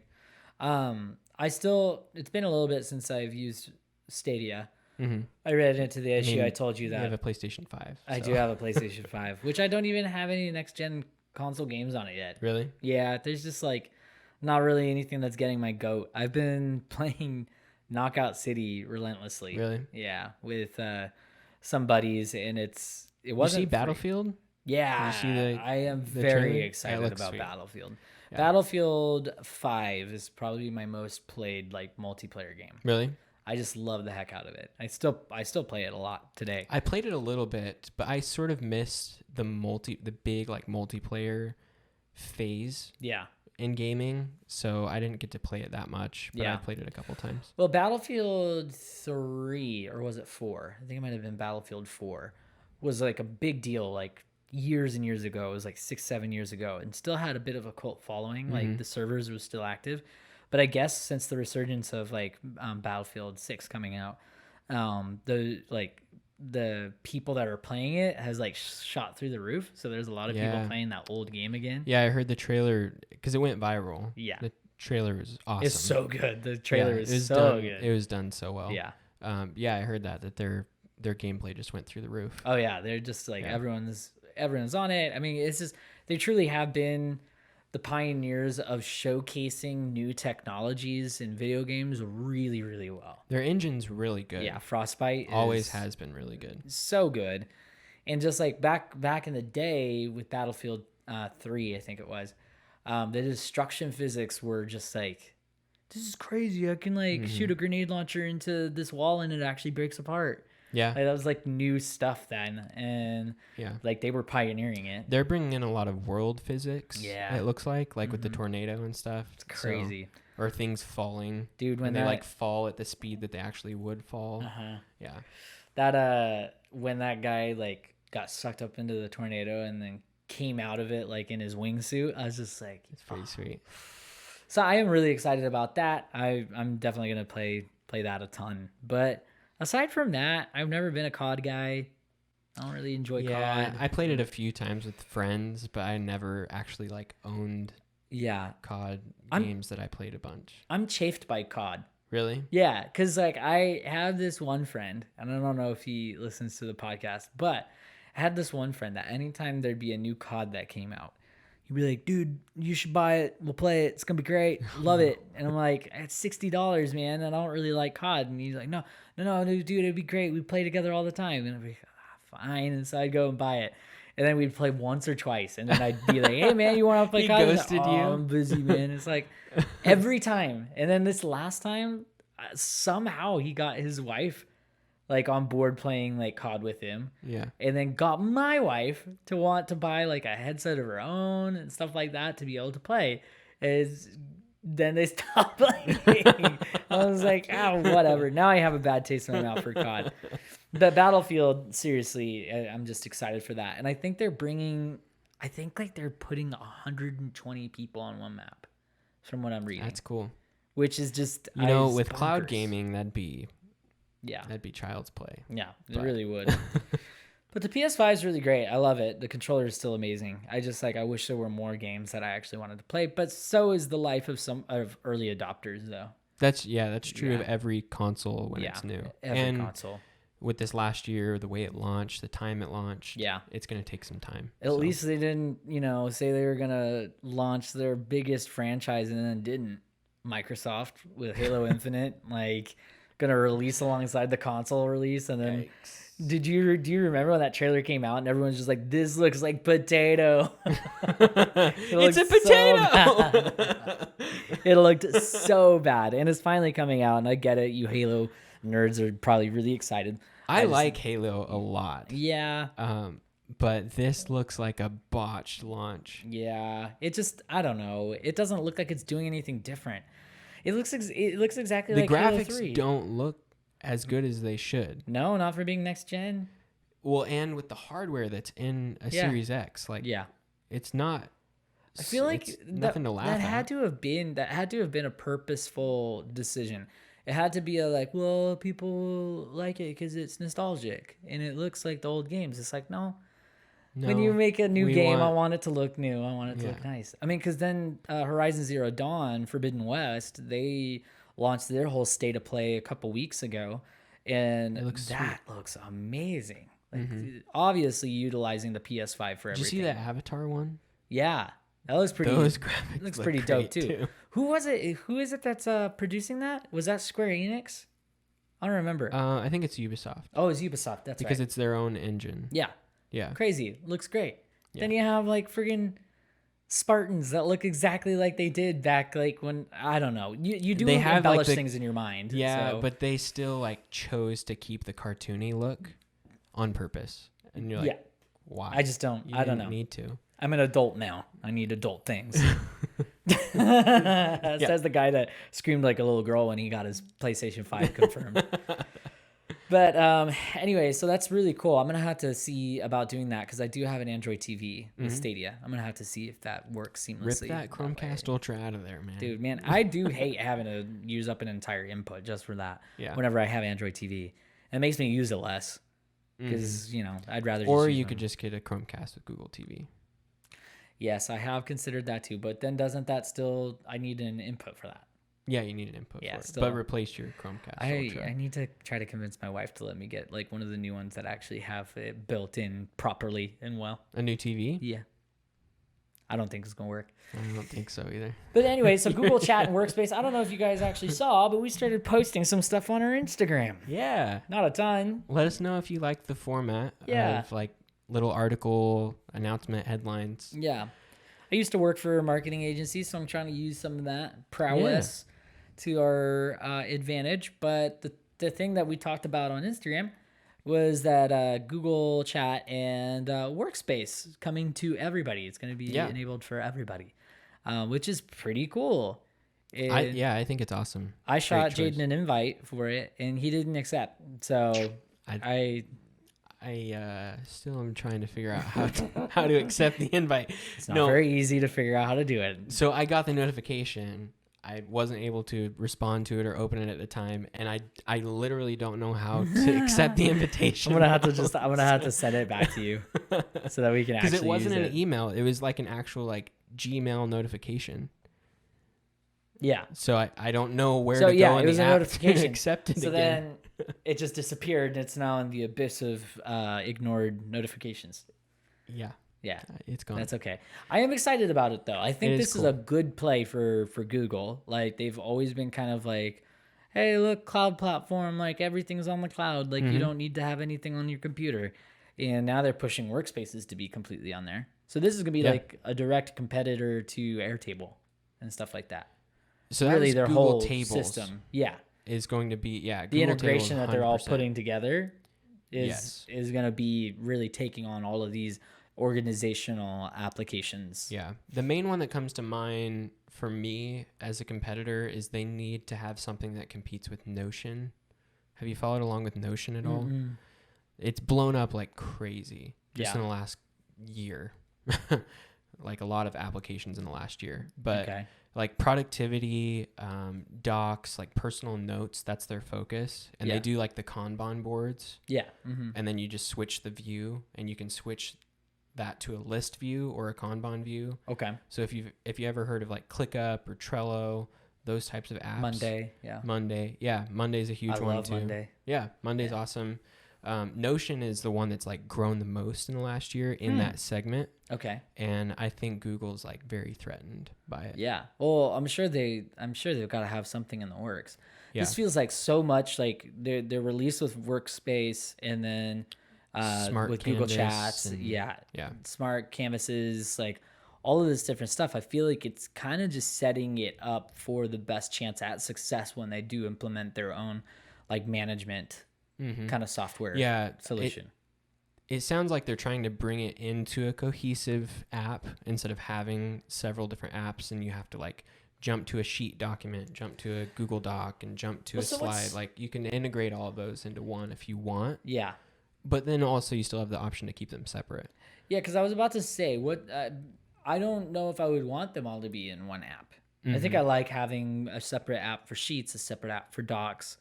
It's been a little bit since I've used Stadia. Mm-hmm. I read into the issue. I told you that. You have a PlayStation 5. I do have a PlayStation 5, which I don't even have any next-gen console games on it yet. Really? Yeah, there's just like not really anything that's getting my goat. I've been playing Knockout City relentlessly. Really? Yeah, with some buddies, and it wasn't. You see Battlefield? Yeah, I am very excited about sweet. Battlefield. Yeah. Battlefield 5 is probably my most played like multiplayer game. Really? I just love the heck out of it. I still play it a lot today. I played it a little bit, but I sort of missed the big like multiplayer phase. Yeah. In gaming, so I didn't get to play it that much, but I played it a couple times. Well, Battlefield 3, or was it 4? I think it might have been Battlefield 4, was like a big deal like years and years ago. It was like 6-7 years ago, and still had a bit of a cult following. Mm-hmm. Like the servers were still active. But I guess since the resurgence of like Battlefield 6 coming out, the people that are playing it has like shot through the roof. So there's a lot of people playing that old game again. Yeah, I heard the trailer because it went viral. Yeah, the trailer was awesome. It's so good. The trailer is so good. It was done so well. Yeah. I heard that their gameplay just went through the roof. Oh yeah, they're just like everyone's on it. I mean, it's just they truly have been the pioneers of showcasing new technologies in video games really, really well. Their engine's really good. Yeah, Frostbite always has been really good. So good. And just like back in the day with Battlefield 3, I think it was, the destruction physics were just like, this is crazy. I can like shoot a grenade launcher into this wall and it actually breaks apart. Yeah. Like, that was like new stuff then. And like they were pioneering it. They're bringing in a lot of world physics. Yeah. It looks like with the tornado and stuff. It's crazy. Or things falling. Dude, when they like fall at the speed that they actually would fall. Yeah. That when that guy like got sucked up into the tornado and then came out of it like in his wingsuit, I was just like, it's pretty sweet. So I am really excited about that. I'm definitely gonna play that a ton. But aside from that, I've never been a COD guy. I don't really enjoy COD. I played it a few times with friends, but I never actually like owned COD games that I played a bunch. I'm chafed by COD. Really? Yeah, because like I have this one friend, and I don't know if he listens to the podcast, but I had this one friend that anytime there'd be a new COD that came out, he'd be like, dude, you should buy it. We'll play it. It's going to be great. Love it. And I'm like, it's $60, man. And I don't really like COD. And he's like, no, dude, it'd be great. We play together all the time. And I'd be fine. And so I'd go and buy it. And then we'd play once or twice. And then I'd be like, hey, man, you want to play COD? He ghosted you? I'm busy, man. It's like every time. And then this last time, somehow he got his wife like on board playing like COD with him. Yeah. And then got my wife to want to buy like a headset of her own and stuff like that to be able to play. Then they stopped playing. I was like, whatever. Now I have a bad taste in my mouth for COD. But Battlefield, seriously, I'm just excited for that. And I think they're putting 120 people on one map from what I'm reading. That's cool. Which is just, with cloud gaming, that'd be child's play. Yeah, it really would. But the PS5 is really great. I love it. The controller is still amazing. I wish there were more games that I actually wanted to play. But so is the life of some of early adopters, though. That's true of every console when it's new. Every console. With this last year, the way it launched, the time it launched, it's going to take some time. At least they didn't, say they were going to launch their biggest franchise and then didn't. Microsoft with Halo Infinite, like, going to release alongside the console release. And then do you remember when that trailer came out and everyone's just like, this looks like potato? It's a potato. It looked so bad. And it's finally coming out. And I get it. You Halo nerds are probably really excited. I like Halo a lot. Yeah. But this looks like a botched launch. Yeah. It just, I don't know. It doesn't look like it's doing anything different. It looks exactly like Halo 3. The graphics don't look as good as they should. No, not for being next gen. Well, and with the hardware that's in a Series X, it's not. I feel like nothing to laugh at. That had to have been a purposeful decision. It had to be a like, well, people like it because it's nostalgic and it looks like the old games. It's like, no. When you make a new game, I want it to look new. I want it to look nice. I mean, because then Horizon Zero Dawn, Forbidden West, they launched their whole state of play a couple weeks ago, and that looks amazing. Like, obviously utilizing the PS5 for everything. Did you see that Avatar one? Yeah, that looks pretty. Those graphics looks pretty dope too. Who was it? Who is it that's producing that? Was that Square Enix? I don't remember. I think it's Ubisoft. Oh, it's Ubisoft. That's because it's their own engine. Yeah. Yeah. Crazy. Looks great. Yeah. Then you have like friggin' Spartans that look exactly like they did back like when, I don't know. You do embellish things in your mind. Yeah, so. But they still like chose to keep the cartoony look on purpose. And you're like, why? I just don't. I don't know. Need to. I'm an adult now. I need adult things. Says the guy that screamed like a little girl when he got his PlayStation 5 confirmed. But anyway, so that's really cool. I'm going to have to see about doing that because I do have an Android TV with Stadia. I'm going to have to see if that works seamlessly. Rip that Chromecast Ultra out of there, man. Dude, man, I do hate having to use up an entire input just for that whenever I have Android TV. It makes me use it less because, you know, I'd rather just Or you could just get a Chromecast with Google TV. Yes, I have considered that too. But then doesn't that still, I need an input for that. Yeah, you need an input for it. Still, but replace your Chromecast Ultra. I need to try to convince my wife to let me get like one of the new ones that actually have it built in properly and well. A new TV? Yeah. I don't think it's going to work. I don't think so either. But anyway, so Google Chat and Workspace, I don't know if you guys actually saw, but we started posting some stuff on our Instagram. Yeah. Not a ton. Let us know if you like the format of like little article announcement headlines. Yeah. I used to work for a marketing agency, so I'm trying to use some of that prowess to our advantage. But the thing that we talked about on Instagram was that Google Chat and Workspace coming to everybody. It's going to be enabled for everybody, which is pretty cool. I think it's awesome. I shot Jaden an invite for it, and he didn't accept. So I still am trying to figure out how to accept the invite. It's not very easy to figure out how to do it. So I got the notification. I wasn't able to respond to it or open it at the time, and I literally don't know how to accept the invitation. I'm gonna have to send it back to you so that we can actually. Because it wasn't use an email; it was like an actual like Gmail notification. Yeah. So I don't know where to go in the app to accept it so again. Then it just disappeared, and it's now in the abyss of ignored notifications. Yeah. Yeah. It's gone. That's okay. I am excited about it, though. I think this is a good play for Google. Like, they've always been kind of like, hey, look, cloud platform. Like, everything's on the cloud. Like, you don't need to have anything on your computer. And now they're pushing Workspaces to be completely on there. So this is going to be like a direct competitor to Airtable and stuff like that. So really their Google whole Tables system. Yeah. Is going to be, Google the integration Tables, that they're all putting together is going to be really taking on all of these organizational applications. Yeah. The main one that comes to mind for me as a competitor is they need to have something that competes with Notion. Have you followed along with Notion at all? Mm-hmm. It's blown up like crazy just in the last year. Like a lot of applications in the last year. But like productivity, docs, like personal notes, that's their focus. And they do like the Kanban boards. Yeah. Mm-hmm. And then you just switch the view, and you can switch that to a list view or a Kanban view. Okay. So if you ever heard of like ClickUp or Trello, those types of apps. Monday. Yeah. Monday's a huge one too. Monday. Yeah. Monday's awesome. Notion is the one that's like grown the most in the last year in that segment. Okay. And I think Google's like very threatened by it. Yeah. Well, I'm sure they've got to have something in the works. Yeah. This feels like so much like they're released with Workspace, and then smart with Google Chats. And, smart canvases, like all of this different stuff. I feel like it's kind of just setting it up for the best chance at success when they do implement their own like management kind of software solution. It sounds like they're trying to bring it into a cohesive app instead of having several different apps, and you have to like jump to a sheet document, jump to a Google Doc, and jump to a slide. Like you can integrate all of those into one if you want. Yeah. But then also you still have the option to keep them separate. Yeah, because I was about to say, I don't know if I would want them all to be in one app. I think I like having a separate app for Sheets, a separate app for Docs.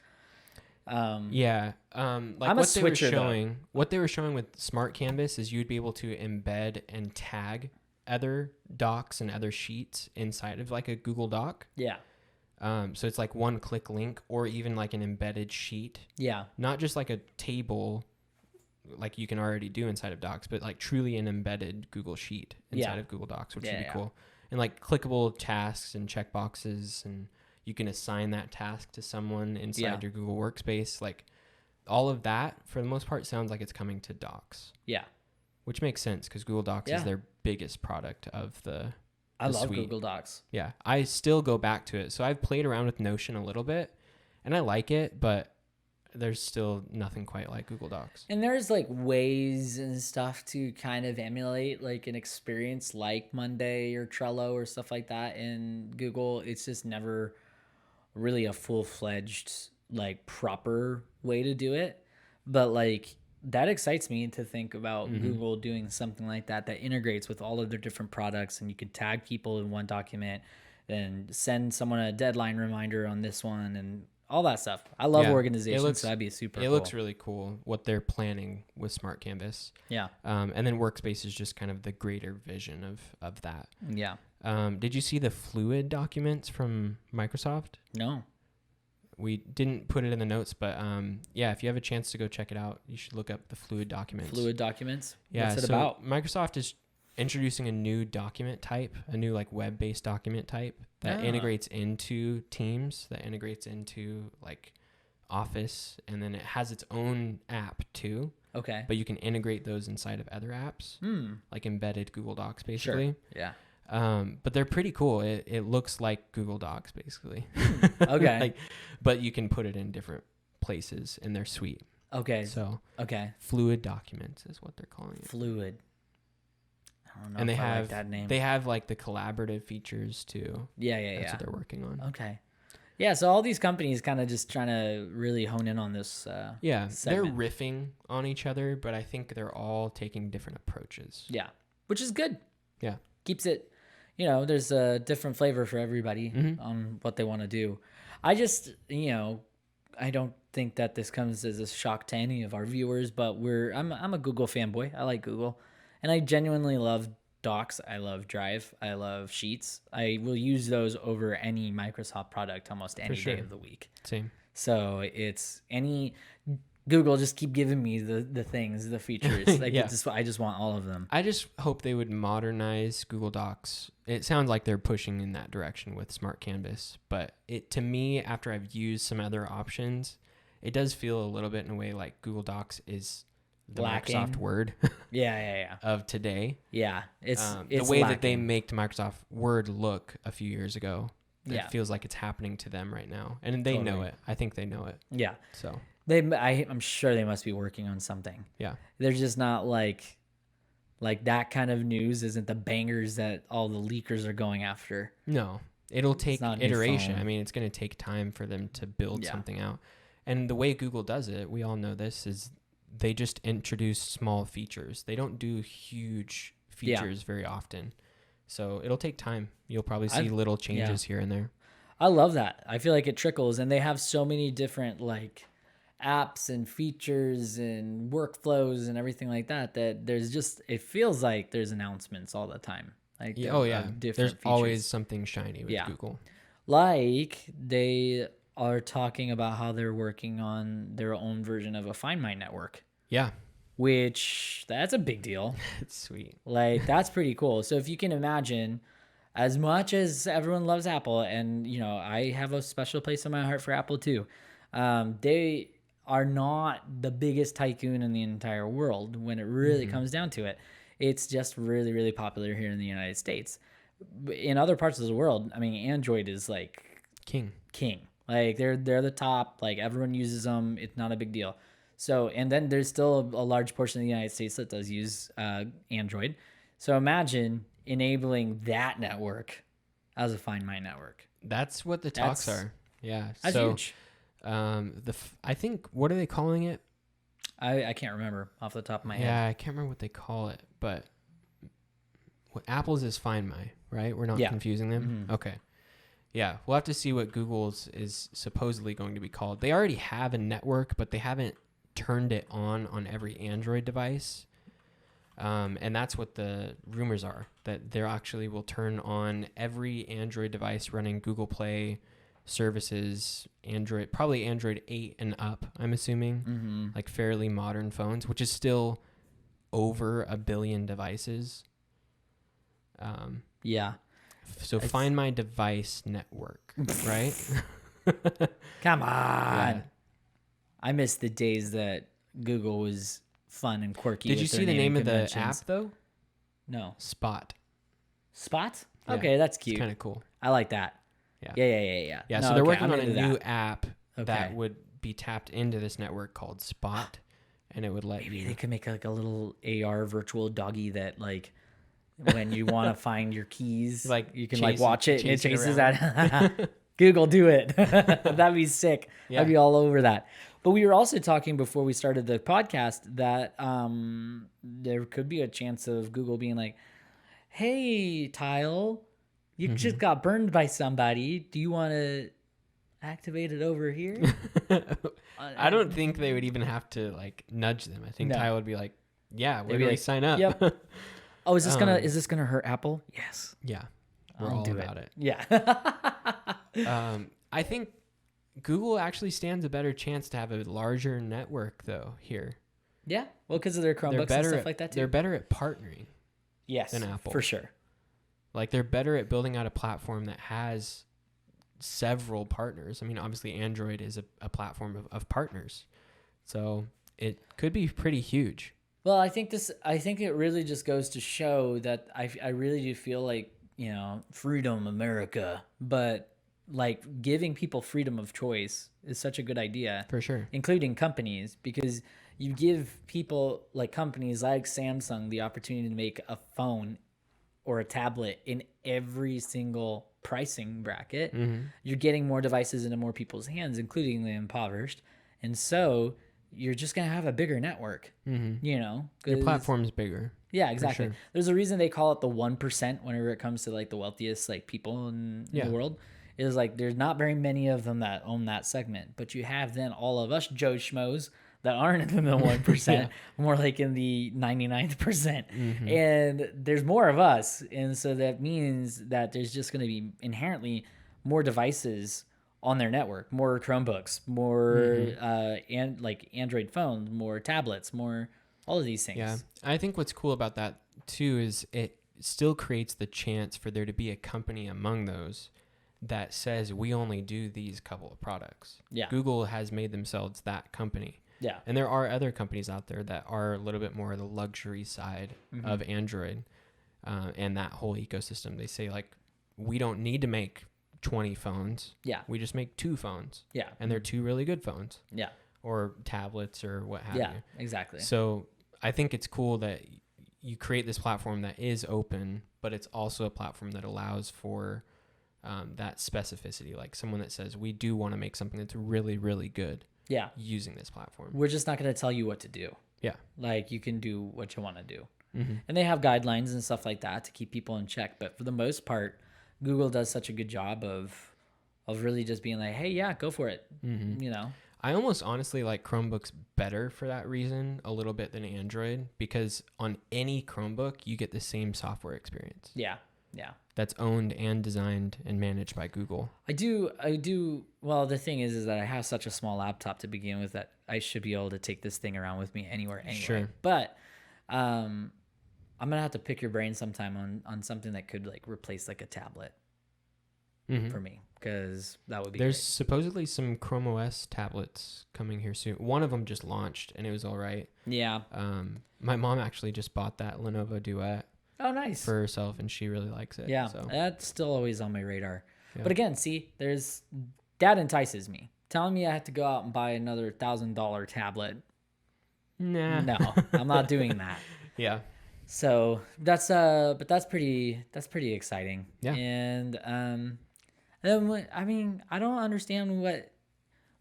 Like I'm a what switcher, what they were showing with Smart Canvas is you'd be able to embed and tag other docs and other sheets inside of like a Google Doc. Yeah. So it's like one click link or even like an embedded sheet. Yeah. Not just like a table like you can already do inside of Docs, but like truly an embedded Google Sheet inside of Google Docs, which would be cool. And like clickable tasks and checkboxes, and you can assign that task to someone inside your Google Workspace. Like all of that, for the most part, sounds like it's coming to Docs. Yeah. Which makes sense because Google Docs is their biggest product of the I love suite. Google Docs. Yeah. I still go back to it. So I've played around with Notion a little bit and I like it, but there's still nothing quite like Google Docs. And there's like ways and stuff to kind of emulate like an experience like Monday or Trello or stuff like that in Google. It's just never really a full-fledged like proper way to do it. But like that excites me to think about Google doing something like that integrates with all of their different products, and you can tag people in one document and send someone a deadline reminder on this one and all that stuff. I love organization, so that'd be super cool. It looks really cool what they're planning with Smart Canvas. Yeah. And then Workspace is just kind of the greater vision of that. Yeah. Did you see the Fluid documents from Microsoft? No. We didn't put it in the notes, but if you have a chance to go check it out, you should look up the Fluid documents. Fluid documents? Yeah. What's it about? Microsoft is introducing a new document type, a new like web-based document type that integrates into Teams, that integrates into like Office, and then it has its own app too. Okay. But you can integrate those inside of other apps, like embedded Google Docs, basically. Sure. Yeah. But they're pretty cool. It looks like Google Docs, basically. Okay. But you can put it in different places in their suite. Okay. So okay. Fluid documents is what they're calling it. Fluid. I don't know and if they I have like that name. They have like the collaborative features too. Yeah. That's what they're working on. Okay. Yeah, so all these companies kind of just trying to really hone in on this segment. They're riffing on each other, but I think they're all taking different approaches. Yeah, which is good. Yeah. Keeps it, there's a different flavor for everybody on what they want to do. I just, I don't think that this comes as a shock to any of our viewers, but I'm a Google fanboy. I like Google, and I genuinely love Docs. I love Drive. I love Sheets. I will use those over any Microsoft product almost any day of the week. Same. So it's Google just keep giving me the things, the features. Like I just want all of them. I just hope they would modernize Google Docs. It sounds like they're pushing in that direction with Smart Canvas, but to me, after I've used some other options, it does feel a little bit in a way like Google Docs is the lacking. Microsoft Word of today. Yeah. It's the way lacking. that they make Microsoft Word look a few years ago. It feels like it's happening to them right now. And they know it. I think they know it. Yeah. So I'm sure they must be working on something. Yeah. They're just not like that kind of news isn't the bangers that all the leakers are going after. No. It'll take iteration. I mean, it's going to take time for them to build something out. And the way Google does it, we all know this, is they just introduce small features. They don't do huge features very often. So it'll take time. You'll probably see little changes here and there. I love that. I feel like it trickles, and they have so many different like apps and features and workflows and everything like that there's just, it feels like there's announcements all the time. Like different there's features. Always something shiny with Google. Like they are talking about how they're working on their own version of a Find My network. Yeah. Which that's a big deal. It's sweet. Like that's pretty cool. So if you can imagine, as much as everyone loves Apple, and I have a special place in my heart for Apple too, they are not the biggest tycoon in the entire world when it really comes down to it. It's just really, really popular here in the United States. In other parts of the world, I mean, Android is like king. Like they're the top. Like everyone uses them. It's not a big deal. So, and then there's still a large portion of the United States that does use Android. So imagine enabling that network as a Find My network. That's what the talks are. Yeah. That's huge. I think, what are they calling it? I can't remember off the top of my head. Yeah, I can't remember what they call it, but what Apple's is Find My, right? We're not confusing them. Mm-hmm. Okay. Yeah, we'll have to see what Google's is supposedly going to be called. They already have a network, but they haven't turned it on every Android device. And that's what the rumors are, that they actually will turn on every Android device running Google Play services, probably Android 8 and up, I'm assuming, like fairly modern phones, which is still over 1 billion devices. Yeah. So find my device network, right? Come on. Yeah. I miss the days that Google was fun and quirky. Did you see the name of the app though? No. Spot. Spot? Yeah. Okay, that's cute. It's kind of cool. I like that. Yeah. Yeah. Yeah, No, so they're okay, working I'm on a into new that. app that would be tapped into this network called Spot, and it would let Maybe you. they could make like a little AR virtual doggy that like when you want to find your keys, Like, you can like watch it and it chase it chases around. that. Google, do it. That'd be sick. Yeah. I'd be all over that. But we were also talking before we started the podcast that there could be a chance of Google being like, hey, Tile, you just got burned by somebody. Do you want to activate it over here? I don't think they would even have to like nudge them. I think No. Tyler would be like, "Yeah, where They'd be do we like, sign up?" Yep. Oh, is this gonna hurt Apple? Yes. Yeah, we're I'll all do about it. Yeah. I think Google actually stands a better chance to have a larger network though here. Yeah. Well, because of their Chromebooks and stuff like that too. They're better at partnering Yes, than Apple. for sure. Like they're better at building out a platform that has several partners. I mean, obviously Android is a platform of partners. So it could be pretty huge. Well, I think it really just goes to show that I really do feel like, freedom America, but like giving people freedom of choice is such a good idea. For sure. Including companies, because you give people like companies like Samsung the opportunity to make a phone or a tablet in every single pricing bracket. You're getting more devices into more people's hands, including the impoverished. And so you're just going to have a bigger network, Your platform's bigger. Yeah, exactly. Sure. There's a reason they call it the 1% whenever it comes to like the wealthiest like people in the world. Is like there's not very many of them that own that segment, but you have then all of us Joe Schmoes that aren't in the 1%, more like in the 99th percent. And there's more of us. And so that means that there's just going to be inherently more devices on their network, more Chromebooks, more and like Android phones, more tablets, more all of these things. Yeah. I think what's cool about that too is it still creates the chance for there to be a company among those that says we only do these couple of products. Yeah. Google has made themselves that company. Yeah. And there are other companies out there that are a little bit more the luxury side of Android and that whole ecosystem. They say like, we don't need to make 20 phones. Yeah. We just make 2 phones. Yeah. And they're 2 really good phones. Yeah. Or tablets or what have you. Yeah, exactly. So I think it's cool that you create this platform that is open, but it's also a platform that allows for that specificity, like someone that says we do want to make something that's really, really good. Yeah. Using this platform. We're just not going to tell you what to do. Yeah. Like you can do what you want to do. And they have guidelines and stuff like that to keep people in check. But for the most part, Google does such a good job of really just being like, hey, yeah, go for it. I almost honestly like Chromebooks better for that reason a little bit than Android, because on any Chromebook, you get the same software experience. Yeah. Yeah. That's owned and designed and managed by Google. I do. Well, the thing is that I have such a small laptop to begin with that I should be able to take this thing around with me anywhere anyway. Sure. But I'm going to have to pick your brain sometime on something that could like replace like a tablet for me, because that would be There's great. supposedly some Chrome OS tablets coming here soon. One of them just launched and it was all right. Yeah. My mom actually just bought that Lenovo Duet. Oh, nice. For herself, and she really likes it. Yeah, so. that's still always on my radar. Yeah. But again, see, that entices me. Telling me I have to go out and buy another $1,000 tablet. Nah. No, I'm not doing that. Yeah. So that's pretty exciting. Yeah. And then I mean, I don't understand what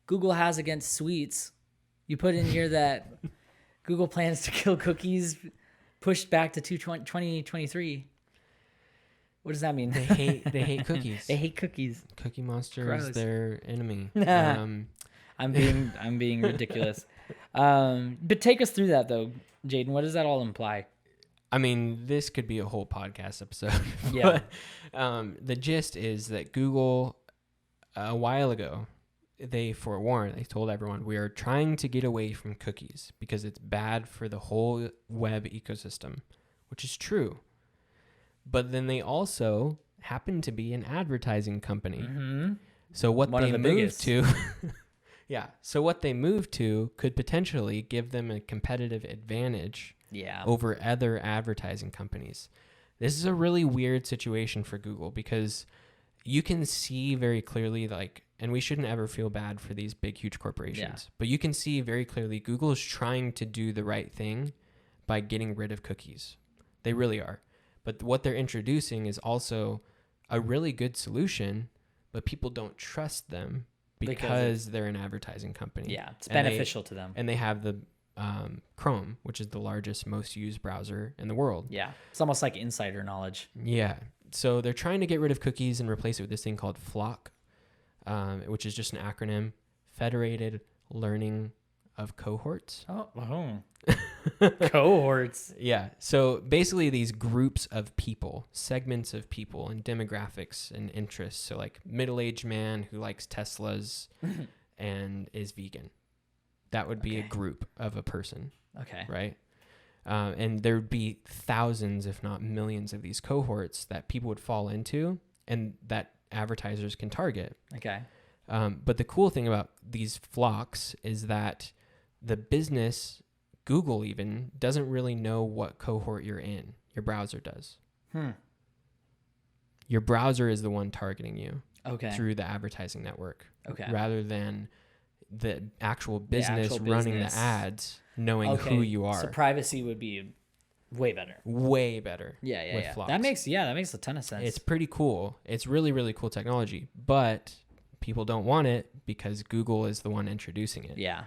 Google has against sweets. You put in here that Google plans to kill cookies, pushed back to 2023. What does that mean? They hate cookies. They hate cookies. Cookie Monster Gross. is their enemy. I'm being ridiculous. But take us through that though, Jaden. What does that all imply? I mean, this could be a whole podcast episode. Yeah. But, the gist is that Google, a while ago, they forewarned. They told everyone, we are trying to get away from cookies because it's bad for the whole web ecosystem, which is true. But then they also happen to be an advertising company. Mm-hmm. So what they moved to, So what they moved to could potentially give them a competitive advantage over other advertising companies. This is a really weird situation for Google because you can see very clearly, and we shouldn't ever feel bad for these big, huge corporations, but you can see very clearly Google is trying to do the right thing by getting rid of cookies. They really are. But what they're introducing is also a really good solution, but people don't trust them because they're an advertising company. Yeah, it's beneficial to them. And they have the Chrome, which is the largest, most used browser in the world. Yeah, it's almost like insider knowledge. Yeah. So they're trying to get rid of cookies and replace it with this thing called FLoC, which is just an acronym, Federated Learning of Cohorts. Oh. Cohorts. Yeah. So basically these groups of people, segments of people and demographics and interests. So like middle-aged man who likes Teslas and is vegan. That would be a group of a person. Okay. Right? And there'd be thousands, if not millions of these cohorts that people would fall into and that advertisers can target. Okay. But the cool thing about these FLoCs is that the business, Google even, doesn't really know what cohort you're in. Your browser does. Your browser is the one targeting you through the advertising network. Rather than the actual business running the ads knowing who you are. So privacy would be way better. Way better. Yeah. That makes a ton of sense. It's pretty cool. It's really, really cool technology, but people don't want it because Google is the one introducing it. Yeah.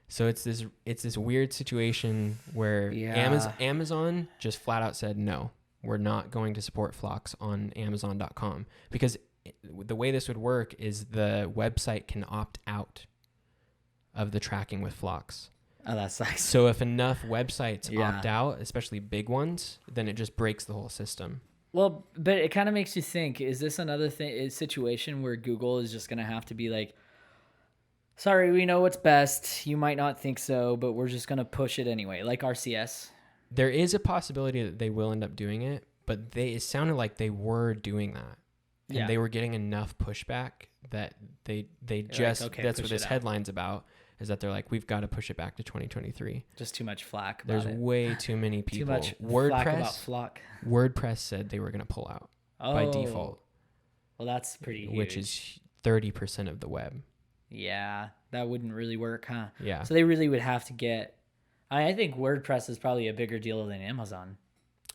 So it's this weird situation where Amazon just flat out said, no, we're not going to support FLoCs on Amazon.com because the way this would work is the website can opt out of the tracking with FLoCs. Oh, that sucks. So if enough websites opt out, especially big ones, then it just breaks the whole system. Well, but it kind of makes you think, is this another situation where Google is just going to have to be like, sorry, we know what's best. You might not think so, but we're just going to push it anyway, like RCS. There is a possibility that they will end up doing it, but it sounded like they were doing that. And they were getting enough pushback that they just, like, that's what this headline's about, is that they're like, we've got to push it back to 2023. Just too much flack about There's it. way too many people. Too much flack about FLoC. WordPress said they were going to pull out by default. Well, that's pretty huge. Which is 30% of the web. Yeah, that wouldn't really work, huh? Yeah. So they really would have to get... I think WordPress is probably a bigger deal than Amazon.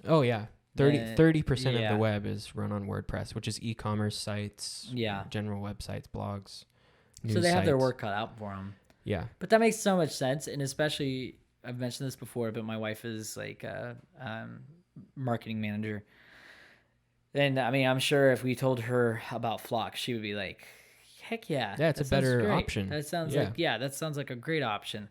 Oh, yeah. 30% of the web is run on WordPress, which is e-commerce sites, general websites, blogs, news So they have sites. Their work cut out for them. Yeah. But that makes so much sense, and especially, I've mentioned this before, but my wife is like a marketing manager. And I mean, I'm sure if we told her about FLoC, she would be like, heck yeah. Yeah, it's a better option. That sounds that sounds like a great option.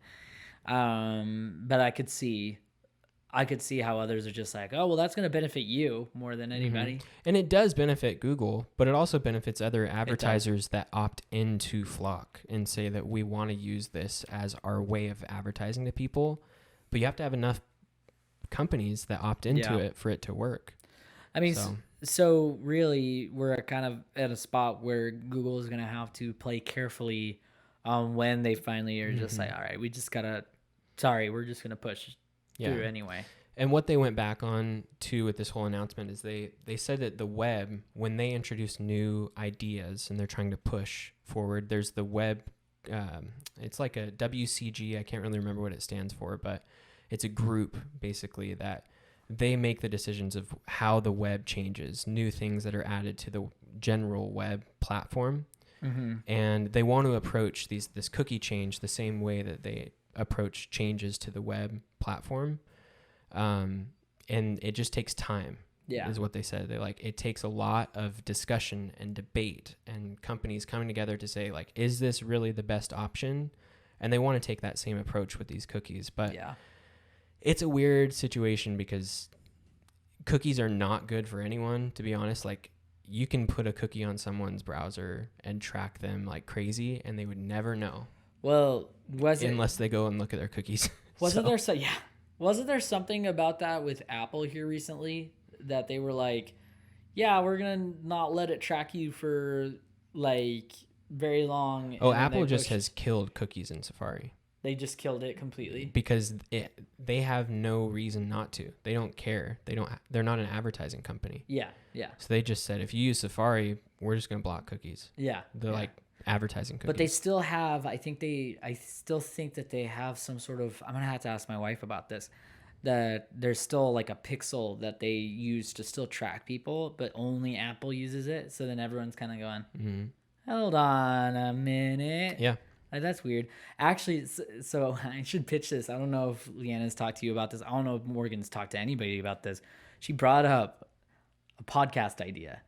But I could see how others are just like, oh, well, that's going to benefit you more than anybody. Mm-hmm. And it does benefit Google, but it also benefits other advertisers that opt into FLoC and say that we want to use this as our way of advertising to people. But you have to have enough companies that opt into it for it to work. I mean, so really, we're kind of at a spot where Google is going to have to play carefully when they finally are just like, all right, we're just going to push through anyway. And what they went back on to with this whole announcement is they said that the web, when they introduce new ideas and they're trying to push forward, there's the web, it's like a WCG, I can't really remember what it stands for, but it's a group basically that they make the decisions of how the web changes, new things that are added to the general web platform. Mm-hmm. And they want to approach this cookie change the same way that they approach changes to the web platform. And it just takes time. is what they said. They're like, it takes a lot of discussion and debate and companies coming together to say, like, is this really the best option? And they want to take that same approach with these cookies. But it's a weird situation because cookies are not good for anyone, to be honest. Like, you can put a cookie on someone's browser and track them like crazy, and they would never know. Well, unless they go and look at their cookies. Wasn't there something about that with Apple here recently that they were like, yeah, we're gonna not let it track you for like very long? Oh, Apple just has killed cookies in Safari. They just killed it completely because they have no reason not to. They don't care. They're not an advertising company. Yeah. So they just said, if you use Safari, we're just gonna block cookies. Yeah. They're like advertising cookies. But they still have. I still think that they have some sort of. I'm gonna have to ask my wife about this. That there's still like a pixel that they use to still track people, but only Apple uses it. So then everyone's kind of going, hold on a minute. Yeah. Like, that's weird. Actually, so I should pitch this. I don't know if Leanna's talked to you about this. I don't know if Morgan's talked to anybody about this. She brought up a podcast idea.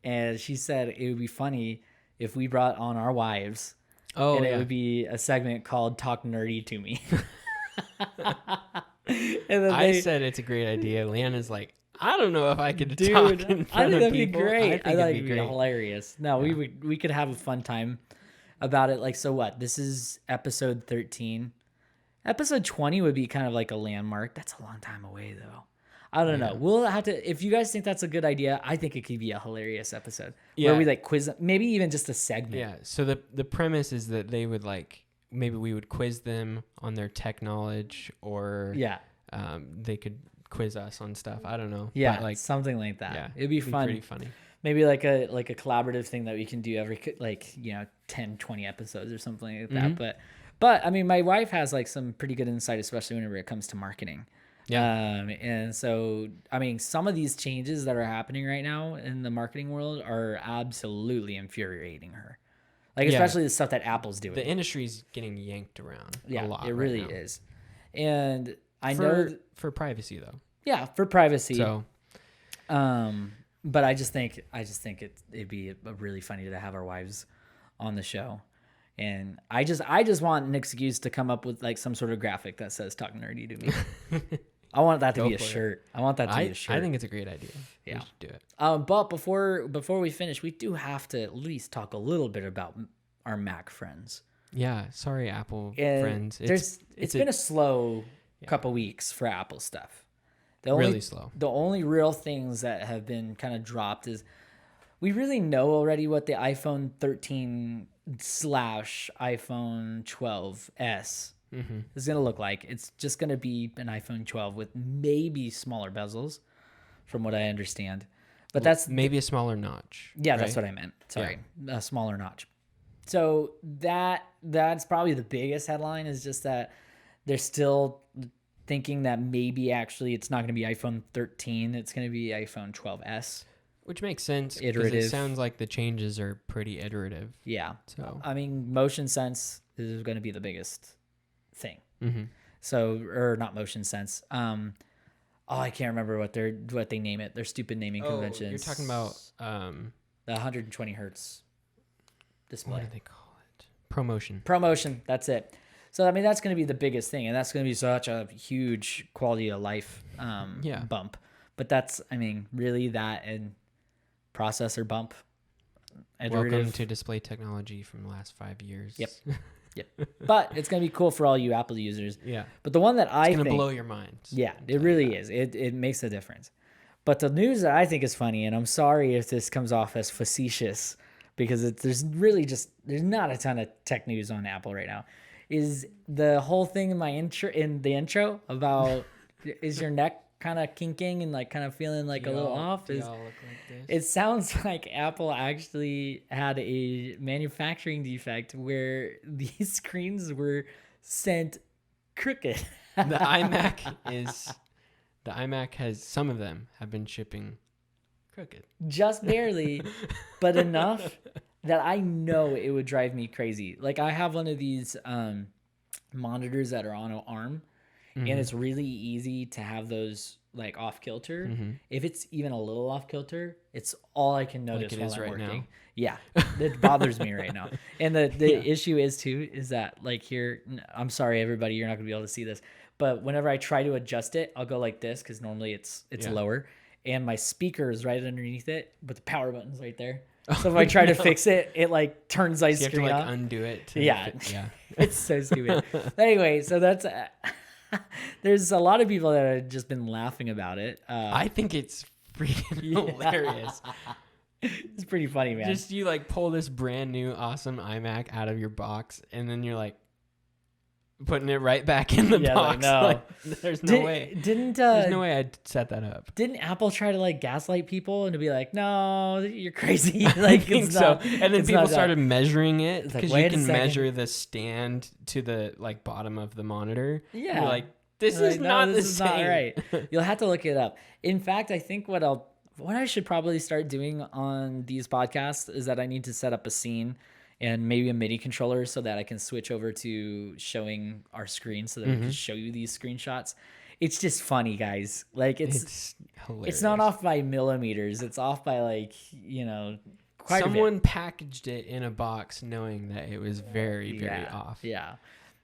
And she said it would be funny if we brought on our wives. Oh, and it would be a segment called Talk Nerdy to Me. And then I said it's a great idea. Leanna's like, I don't know if I could talk in front of people. I think that'd be great. I think it'd be hilarious. No, we could have a fun time about it. Like, so what? This is episode 13. Episode 20 would be kind of like a landmark. That's a long time away, though. I don't know. We'll have to. If you guys think that's a good idea, I think it could be a hilarious episode where we like quiz, maybe even just a segment. Yeah. So the premise is that they would like, maybe we would quiz them on their tech knowledge, or they could quiz us on stuff. I don't know. Yeah, but like something like that. Yeah, it'd be fun. Pretty funny. Maybe like a collaborative thing that we can do every 10, 20 episodes or something like that. But I mean, my wife has like some pretty good insight, especially whenever it comes to marketing. Yeah. And so, I mean, some of these changes that are happening right now in the marketing world are absolutely infuriating her. Like, especially the stuff that Apple's doing. The industry's getting yanked around a lot. It really is. And I know for privacy though. Yeah, for privacy. So, but I just think it'd be really funny to have our wives on the show. And I just want an excuse to come up with like some sort of graphic that says "Talk Nerdy to Me." I want that to be a shirt. I want that to be a shirt. I think it's a great idea. Yeah, we should do it. But before we finish, we do have to at least talk a little bit about our Mac friends. Yeah, sorry, Apple friends. It's been a slow couple weeks for Apple stuff. Really slow. The only real things that have been kind of dropped is we really know already what the iPhone 13 / iPhone 12s is going to look like. It's just going to be an iPhone 12 with maybe smaller bezels, from what I understand. But that's maybe a smaller notch. Yeah, right? That's what I meant. Sorry, a smaller notch. So that's probably the biggest headline, is just that they're still thinking that maybe actually it's not going to be iPhone 13, it's going to be iPhone 12s. Which makes sense, because it sounds like the changes are pretty iterative. Yeah. So I mean, motion sense is going to be the biggest thing. So, or not motion sense. I can't remember what they name it. Their stupid naming conventions. You're talking about the 120 hertz display. What do they call it? ProMotion. ProMotion. That's it. So I mean, that's going to be the biggest thing, and that's going to be such a huge quality of life bump. But that's, I mean, really that and processor bump. Iterative. Welcome to display technology from the last 5 years. Yep. But it's going to be cool for all you Apple users. Yeah. But the one that it's going to blow your mind. Yeah, it really is. It makes a difference. But the news that I think is funny, and I'm sorry if this comes off as facetious, because there's not a ton of tech news on Apple right now, is the whole thing in the intro about is your neck kind of kinking and like kind of feeling like a little off. It sounds like Apple actually had a manufacturing defect where these screens were sent crooked. The iMac has, some of them have been shipping crooked. Just barely, but enough that I know it would drive me crazy. Like, I have one of these monitors that are on an arm, and it's really easy to have those like off kilter, if it's even a little off kilter, it's all I can notice while I'm working. Now. Yeah, it bothers me right now. And the issue is that like here, I'm sorry everybody, you're not gonna be able to see this, but whenever I try to adjust it, I'll go like this because normally it's lower, and my speaker is right underneath it, but the power button's right there. So if I try to fix it, it like turns my screen off. You have to like undo it. Yeah. It's so stupid. Anyway, so that's there's a lot of people that have just been laughing about it. I think it's freaking hilarious. It's pretty funny, man. Just you like pull this brand new awesome iMac out of your box, and then you're like putting it right back in the box. Like, there's no way. There's no way I'd set that up. Didn't Apple try to like gaslight people and to be like, no, you're crazy? Like, I think so. And then people started measuring it because you can measure the stand to the like bottom of the monitor. Yeah. You're like, this is not the same. Not right. You'll have to look it up. In fact, I think what I should probably start doing on these podcasts is that I need to set up a scene and maybe a MIDI controller so that I can switch over to showing our screen so that we can show you these screenshots. It's just funny, guys. Like it's hilarious. It's not off by millimeters. It's off by like, quite Someone packaged it in a box knowing that it was very, very off. Yeah.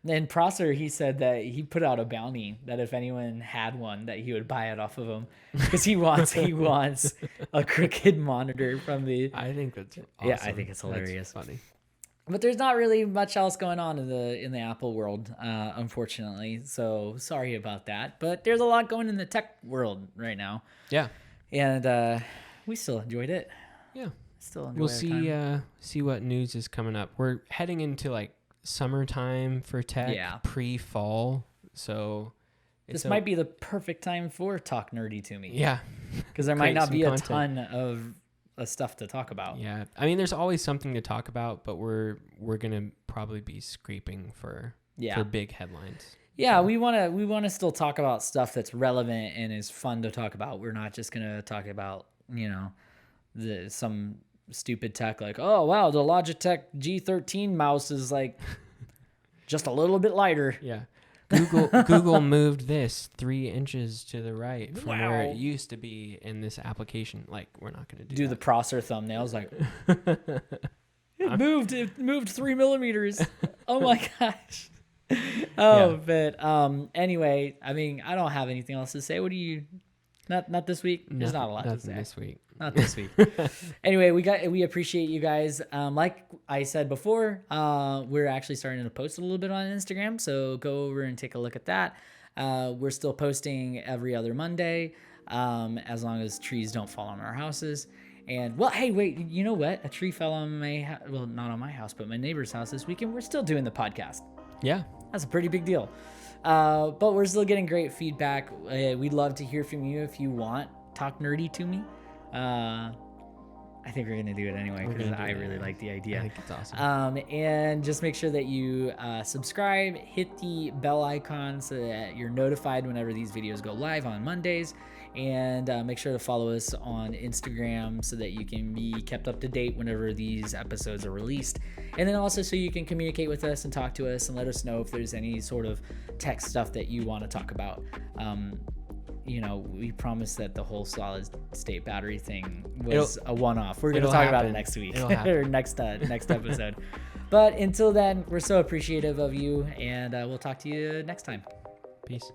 And Prosser, he said that he put out a bounty that if anyone had one, that he would buy it off of him because he wants a crooked monitor from the. I think that's awesome. Yeah, I think it's hilarious. That's funny. But there's not really much else going on in the Apple world, unfortunately. So sorry about that. But there's a lot going in the tech world right now. Yeah, and we still enjoyed it. Yeah, still enjoy. We'll see what news is coming up. We're heading into like summertime for tech, pre-fall. So this might be the perfect time for Talk Nerdy to Me. Yeah, because there might not be a ton of stuff to talk about. Yeah, I mean, there's always something to talk about, but we're gonna probably be scraping for big headlines. Yeah, we wanna still talk about stuff that's relevant and is fun to talk about. We're not just gonna talk about some stupid tech like, oh wow, the Logitech G13 mouse is like just a little bit lighter. Yeah. Google moved this 3 inches to the right from where it used to be in this application. Like, we're not going to do that. The Prosser thumbnails like it moved 3 millimeters. Oh my gosh. But anyway, I mean, I don't have anything else to say. What do you? Not this week. There's not a lot to say. This week. Not this week. Anyway, we appreciate you guys. Like I said before, we're actually starting to post a little bit on Instagram, so go over and take a look at that. We're still posting every other Monday, as long as trees don't fall on our houses. And well, hey, wait, you know what? A tree fell on my not on my house, but my neighbor's house this weekend. We're still doing the podcast. Yeah, that's a pretty big deal. But we're still getting great feedback. We'd love to hear from you if you want Talk Nerdy to Me. I think we're going to do it anyway because I really like the idea. I think it's awesome. And just make sure that you subscribe, hit the bell icon so that you're notified whenever these videos go live on Mondays. And make sure to follow us on Instagram so that you can be kept up to date whenever these episodes are released. And then also so you can communicate with us and talk to us and let us know if there's any sort of tech stuff that you want to talk about. We promised that the whole solid state battery thing was a one-off. We're going to talk about it next week or next episode. But until then, we're so appreciative of you, and we'll talk to you next time. Peace.